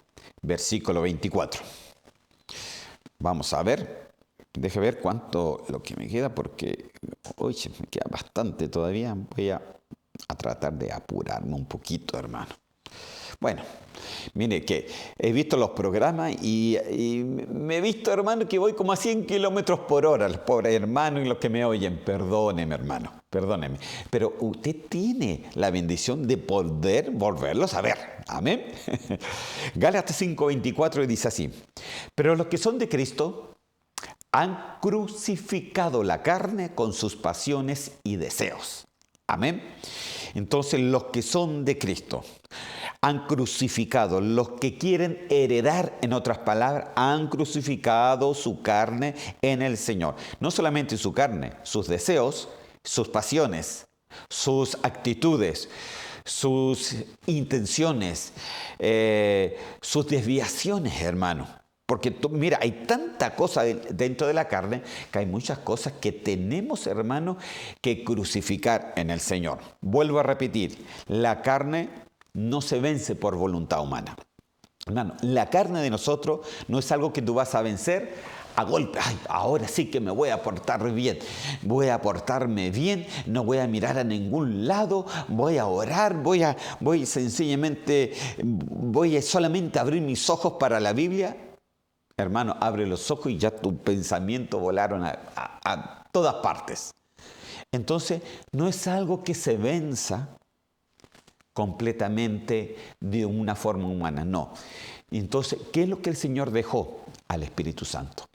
A: versículo 24. Vamos a ver. Deje ver cuánto lo que me queda, porque hoy me queda bastante todavía. Voy a tratar de apurarme un poquito, hermano. Bueno, mire que he visto los programas y me he visto, hermano, que voy como a 100 kilómetros por hora. Los pobres hermanos y los que me oyen, perdóneme, hermano, perdóneme. Pero usted tiene la bendición de poder volverlos a ver. Amén. Gálatas 5:24 dice así: pero los que son de Cristo han crucificado la carne con sus pasiones y deseos. Amén. Entonces, los que son de Cristo han crucificado, los que quieren heredar, en otras palabras, han crucificado su carne en el Señor. No solamente su carne, sus deseos, sus pasiones, sus actitudes, sus intenciones, sus desviaciones, hermano. Porque mira, hay tanta cosa dentro de la carne que hay muchas cosas que tenemos, hermano, que crucificar en el Señor. Vuelvo a repetir, la carne no se vence por voluntad humana. Hermano, la carne de nosotros no es algo que tú vas a vencer a golpe. Ay, ahora sí que me voy a portar bien. Voy a portarme bien, no voy a mirar a ningún lado, voy a orar, voy sencillamente, voy solamente a abrir mis ojos para la Biblia. Hermano, abre los ojos y ya tus pensamientos volaron a todas partes. Entonces, no es algo que se venza completamente de una forma humana, no. Entonces, ¿qué es lo que el Señor dejó? Al Espíritu Santo.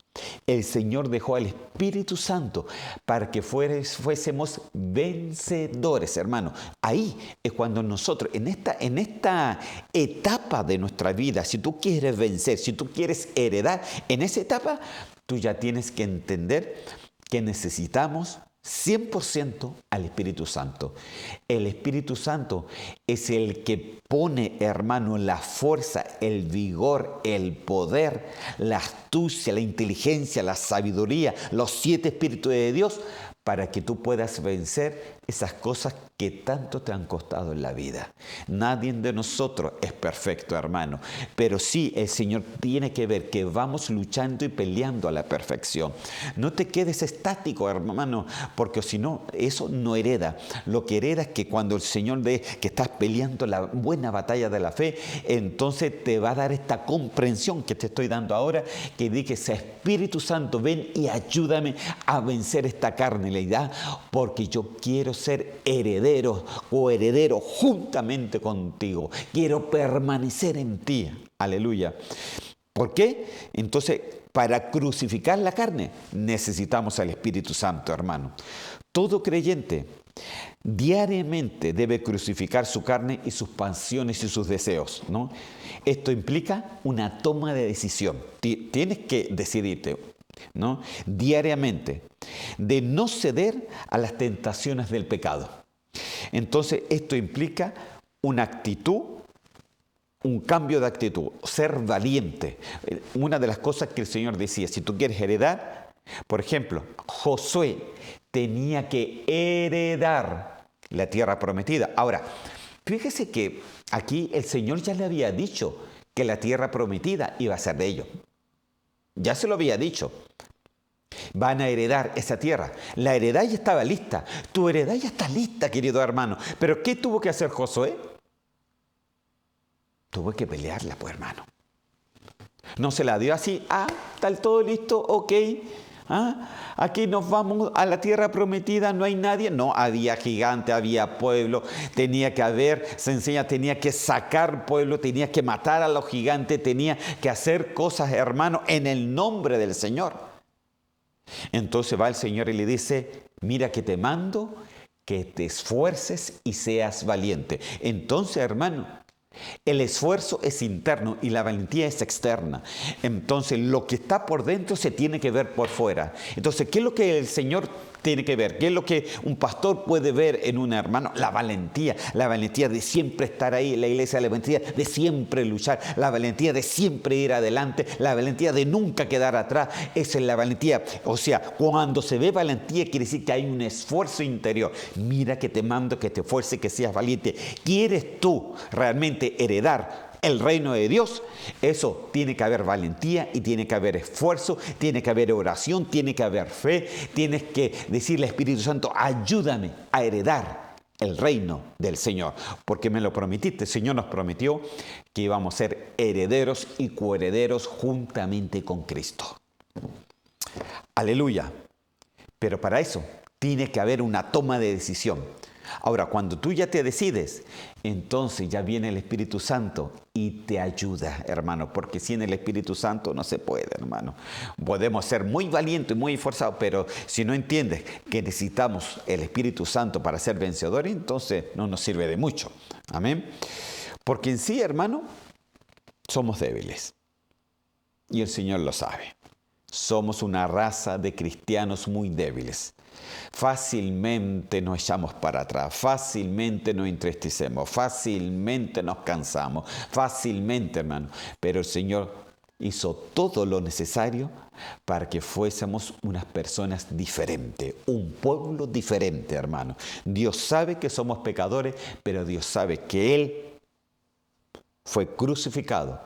A: El Señor dejó al Espíritu Santo para que fuésemos vencedores, hermano. Ahí es cuando nosotros, en esta etapa de nuestra vida, si tú quieres vencer, si tú quieres heredar, en esa etapa, tú ya tienes que entender que necesitamos 100% al Espíritu Santo. El Espíritu Santo es el que pone, hermano, la fuerza, el vigor, el poder, la astucia, la inteligencia, la sabiduría, los 7 espíritus de Dios para que tú puedas vencer esas cosas que tanto te han costado en la vida. Nadie de nosotros es perfecto, hermano, pero sí el Señor tiene que ver que vamos luchando y peleando a la perfección. No te quedes estático, hermano, porque si no, eso no hereda. Lo que hereda es que cuando el Señor ve que estás peleando la buena batalla de la fe, entonces te va a dar esta comprensión que te estoy dando ahora, que dices, Espíritu Santo, ven y ayúdame a vencer esta carnalidad, porque yo quiero ser heredero o heredero juntamente contigo. Quiero permanecer en ti. Aleluya. ¿Por qué? Entonces, para crucificar la carne necesitamos al Espíritu Santo, hermano. Todo creyente diariamente debe crucificar su carne y sus pasiones y sus deseos, ¿no? Esto implica una toma de decisión. Tienes que decidirte, ¿no? Diariamente, de no ceder a las tentaciones del pecado. Entonces, esto implica una actitud, un cambio de actitud, ser valiente. Una de las cosas que el Señor decía, si tú quieres heredar, por ejemplo, Josué tenía que heredar la tierra prometida. Ahora, Fíjese que aquí el Señor ya le había dicho que la tierra prometida iba a ser de ellos. Ya se lo había dicho. Van a heredar esa tierra. La heredad ya estaba lista. Tu heredad ya está lista, querido hermano. Pero ¿qué tuvo que hacer Josué? Tuvo que pelearla, pues, hermano. No se la dio así. Está todo listo, ok. Aquí nos vamos a la tierra prometida, no hay nadie. No, había gigante, había pueblo, tenía que haber, se enseña, tenía que sacar pueblo, tenía que matar a los gigantes, tenía que hacer cosas, hermano, en el nombre del Señor. Entonces va el Señor y le dice, mira que te mando que te esfuerces y seas valiente. Entonces, hermano, el esfuerzo es interno y la valentía es externa. Entonces, lo que está por dentro se tiene que ver por fuera. Entonces, ¿qué es lo que el Señor tiene que ver? ¿Qué es lo que un pastor puede ver en un hermano? La valentía de siempre estar ahí en la iglesia, la valentía de siempre luchar, la valentía de siempre ir adelante, la valentía de nunca quedar atrás. Esa es la valentía. O sea, cuando se ve valentía quiere decir que hay un esfuerzo interior. Mira que te mando que te esfuerces, que seas valiente. ¿Quieres tú realmente heredar el reino de Dios? Eso tiene que haber valentía y tiene que haber esfuerzo, tiene que haber oración, tiene que haber fe, tienes que decirle al Espíritu Santo, ayúdame a heredar el reino del Señor, porque me lo prometiste. El Señor nos prometió que íbamos a ser herederos y coherederos juntamente con Cristo. Aleluya. Pero para eso tiene que haber una toma de decisión. Ahora, cuando tú ya te decides, entonces ya viene el Espíritu Santo y te ayuda, hermano, porque sin el Espíritu Santo no se puede, hermano. Podemos ser muy valientes y muy esforzados, pero si no entiendes que necesitamos el Espíritu Santo para ser vencedores, entonces no nos sirve de mucho. Amén. Porque en sí, hermano, somos débiles. Y el Señor lo sabe. Somos una raza de cristianos muy débiles. Fácilmente nos echamos para atrás, fácilmente nos entristecemos, fácilmente nos cansamos, fácilmente, hermano. Pero el Señor hizo todo lo necesario para que fuésemos unas personas diferentes, un pueblo diferente, hermano. Dios sabe que somos pecadores, pero Dios sabe que Él fue crucificado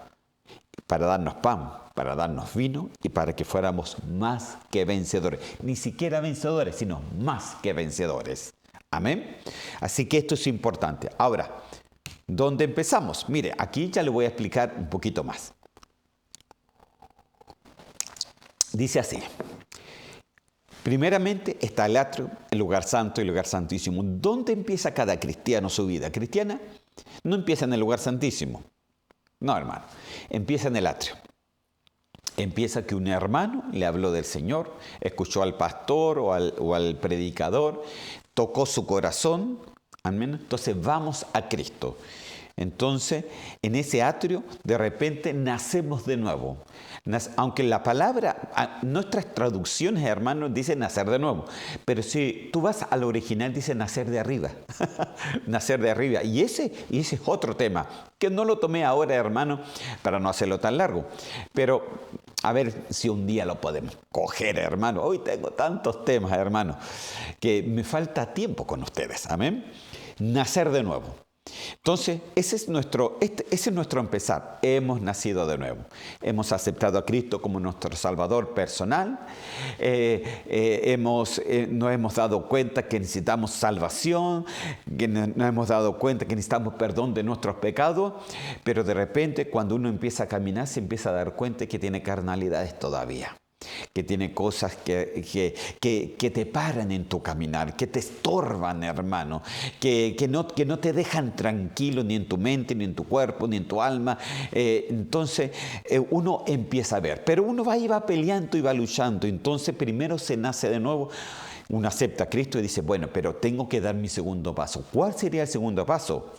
A: para darnos pan, para darnos vino y para que fuéramos más que vencedores. Ni siquiera vencedores, sino más que vencedores. Amén. Así que esto es importante. Ahora, ¿dónde empezamos? Mire, aquí ya le voy a explicar un poquito más. Dice así. Primeramente está el atrio, el lugar santo y el lugar santísimo. ¿Dónde empieza cada cristiano su vida cristiana? No empieza en el lugar santísimo. No, hermano. Empieza en el atrio. Empieza que un hermano le habló del Señor, escuchó al pastor o al predicador, tocó su corazón. Amén. Entonces vamos a Cristo. Entonces, en ese atrio, de repente nacemos de nuevo. Aunque la palabra, nuestras traducciones, hermanos, dicen nacer de nuevo. Pero si tú vas al original, dice nacer de arriba. Nacer de arriba. Y ese es otro tema, que no lo tomé ahora, hermano, para no hacerlo tan largo. Pero a ver si un día lo podemos coger, hermano. Hoy tengo tantos temas, hermano, que me falta tiempo con ustedes. Amén. Nacer de nuevo. Entonces, ese es nuestro empezar. Hemos nacido de nuevo. Hemos aceptado a Cristo como nuestro Salvador personal. Nos hemos dado cuenta que necesitamos salvación, que nos hemos dado cuenta que necesitamos perdón de nuestros pecados, pero de repente cuando uno empieza a caminar se empieza a dar cuenta que tiene carnalidades todavía. Que tiene cosas que te paran en tu caminar, que te estorban, hermano, que no te dejan tranquilo ni en tu mente, ni en tu cuerpo, ni en tu alma. Entonces uno empieza a ver, pero uno va peleando y va luchando. Entonces primero se nace de nuevo. Uno acepta a Cristo y dice, bueno, pero tengo que dar mi segundo paso. ¿Cuál sería el segundo paso?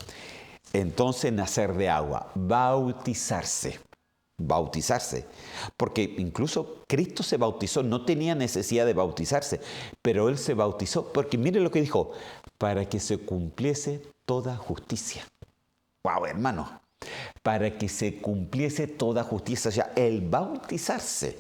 A: Entonces nacer de agua, bautizarse, porque incluso Cristo se bautizó, no tenía necesidad de bautizarse, pero Él se bautizó, porque mire lo que dijo, para que se cumpliese toda justicia. ¡Wow, hermano! Para que se cumpliese toda justicia, o sea, el bautizarse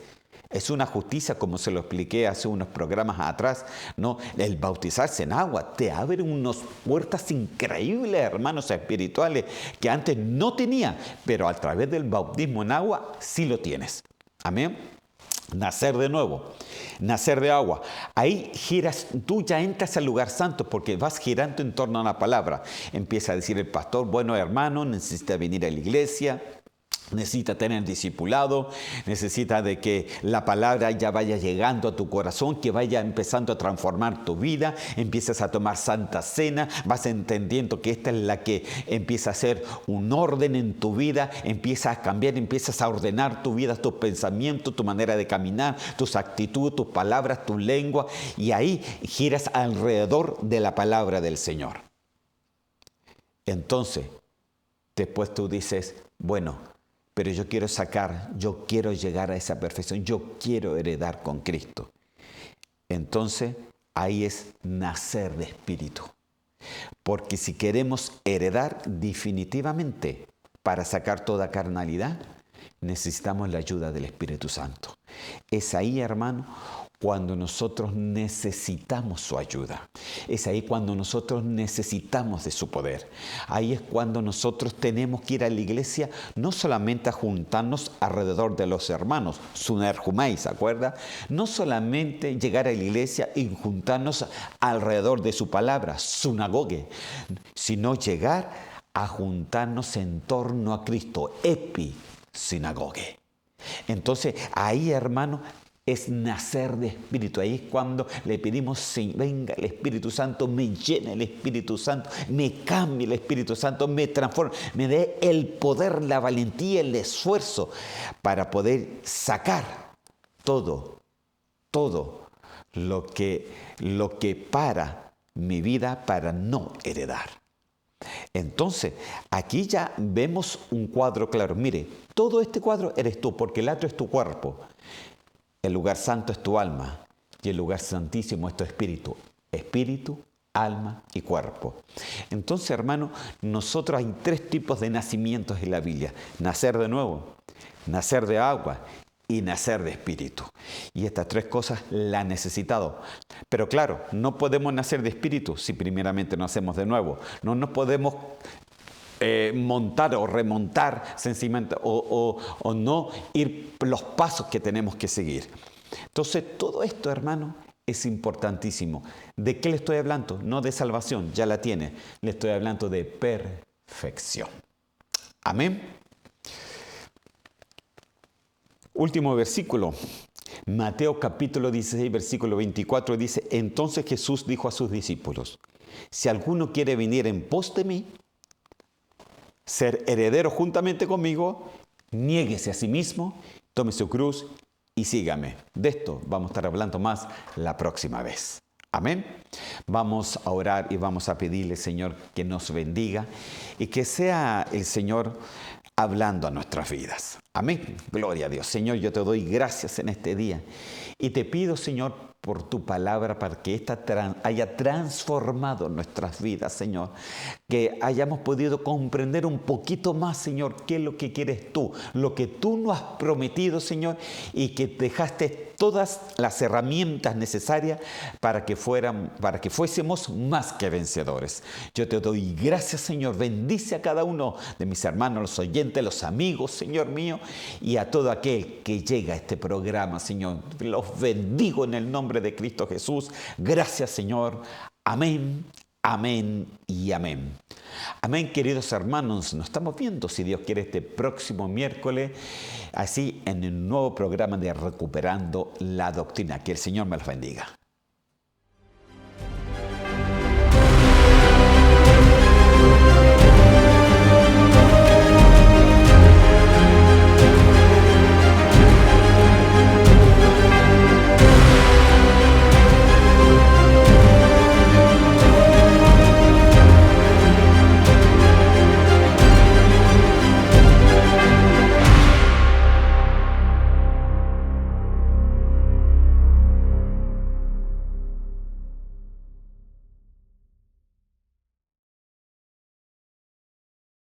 A: Es una justicia, como se lo expliqué hace unos programas atrás, ¿no? El bautizarse en agua te abre unas puertas increíbles, hermanos espirituales, que antes no tenía, pero a través del bautismo en agua sí lo tienes. Amén. Nacer de nuevo, nacer de agua. Ahí giras, tú ya entras al lugar santo porque vas girando en torno a la palabra. Empieza a decir el pastor, bueno, hermano, necesita venir a la iglesia. Necesita tener discipulado, necesita de que la palabra ya vaya llegando a tu corazón, que vaya empezando a transformar tu vida, empiezas a tomar santa cena, vas entendiendo que esta es la que empieza a ser un orden en tu vida, empiezas a cambiar, empiezas a ordenar tu vida, tus pensamientos, tu manera de caminar, tus actitudes, tus palabras, tu lengua, y ahí giras alrededor de la palabra del Señor. Entonces, después tú dices, bueno, pero yo quiero llegar a esa perfección, yo quiero heredar con Cristo. Entonces, ahí es nacer de espíritu. Porque si queremos heredar definitivamente para sacar toda carnalidad, necesitamos la ayuda del Espíritu Santo. Es ahí, hermano, cuando nosotros necesitamos su ayuda. Es ahí cuando nosotros necesitamos de su poder. Ahí es cuando nosotros tenemos que ir a la iglesia, no solamente a juntarnos alrededor de los hermanos, sunerjumai, ¿se acuerda? No solamente llegar a la iglesia y juntarnos alrededor de su palabra, sunagoge, sino llegar a juntarnos en torno a Cristo, epi-sinagoge. Entonces, ahí, hermano, es nacer de espíritu. Ahí es cuando le pedimos, venga el Espíritu Santo, me llene el Espíritu Santo, me cambie el Espíritu Santo, me transforme, me dé el poder, la valentía, el esfuerzo para poder sacar todo lo que para mi vida para no heredar. Entonces, aquí ya vemos un cuadro claro. Mire, todo este cuadro eres tú, porque el otro es tu cuerpo. El lugar santo es tu alma y el lugar santísimo es tu espíritu. Espíritu, alma y cuerpo. Entonces, hermano, nosotros hay 3 tipos de nacimientos en la Biblia. Nacer de nuevo, nacer de agua y nacer de espíritu. Y estas 3 cosas las han necesitado. Pero claro, no podemos nacer de espíritu si primeramente no hacemos de nuevo. No nos podemos montar o remontar sencillamente o no ir los pasos que tenemos que seguir. Entonces, todo esto, hermano, es importantísimo. ¿De qué le estoy hablando? No de salvación, ya la tiene. Le estoy hablando de perfección. Amén. Último versículo. Mateo capítulo 16, versículo 24 dice, entonces Jesús dijo a sus discípulos, si alguno quiere venir en pos de mí, ser heredero juntamente conmigo, niéguese a sí mismo, tome su cruz y sígame. De esto vamos a estar hablando más la próxima vez. Amén. Vamos a orar y vamos a pedirle, Señor, que nos bendiga y que sea el Señor hablando a nuestras vidas. Amén. Gloria a Dios. Señor, yo te doy gracias en este día y te pido, Señor, por tu palabra para que ésta haya transformado nuestras vidas, Señor. Que hayamos podido comprender un poquito más, Señor, qué es lo que quieres tú, lo que tú nos has prometido, Señor, y que dejaste todas las herramientas necesarias para que fuésemos más que vencedores. Yo te doy gracias, Señor. Bendice a cada uno de mis hermanos, los oyentes, los amigos, Señor mío, y a todo aquel que llega a este programa, Señor. Los bendigo en el nombre de Cristo Jesús. Gracias, Señor. Amén, amén y amén. Amén, queridos hermanos. Nos estamos viendo, si Dios quiere, este próximo miércoles, así en el nuevo programa de Recuperando la Doctrina. Que el Señor me los bendiga.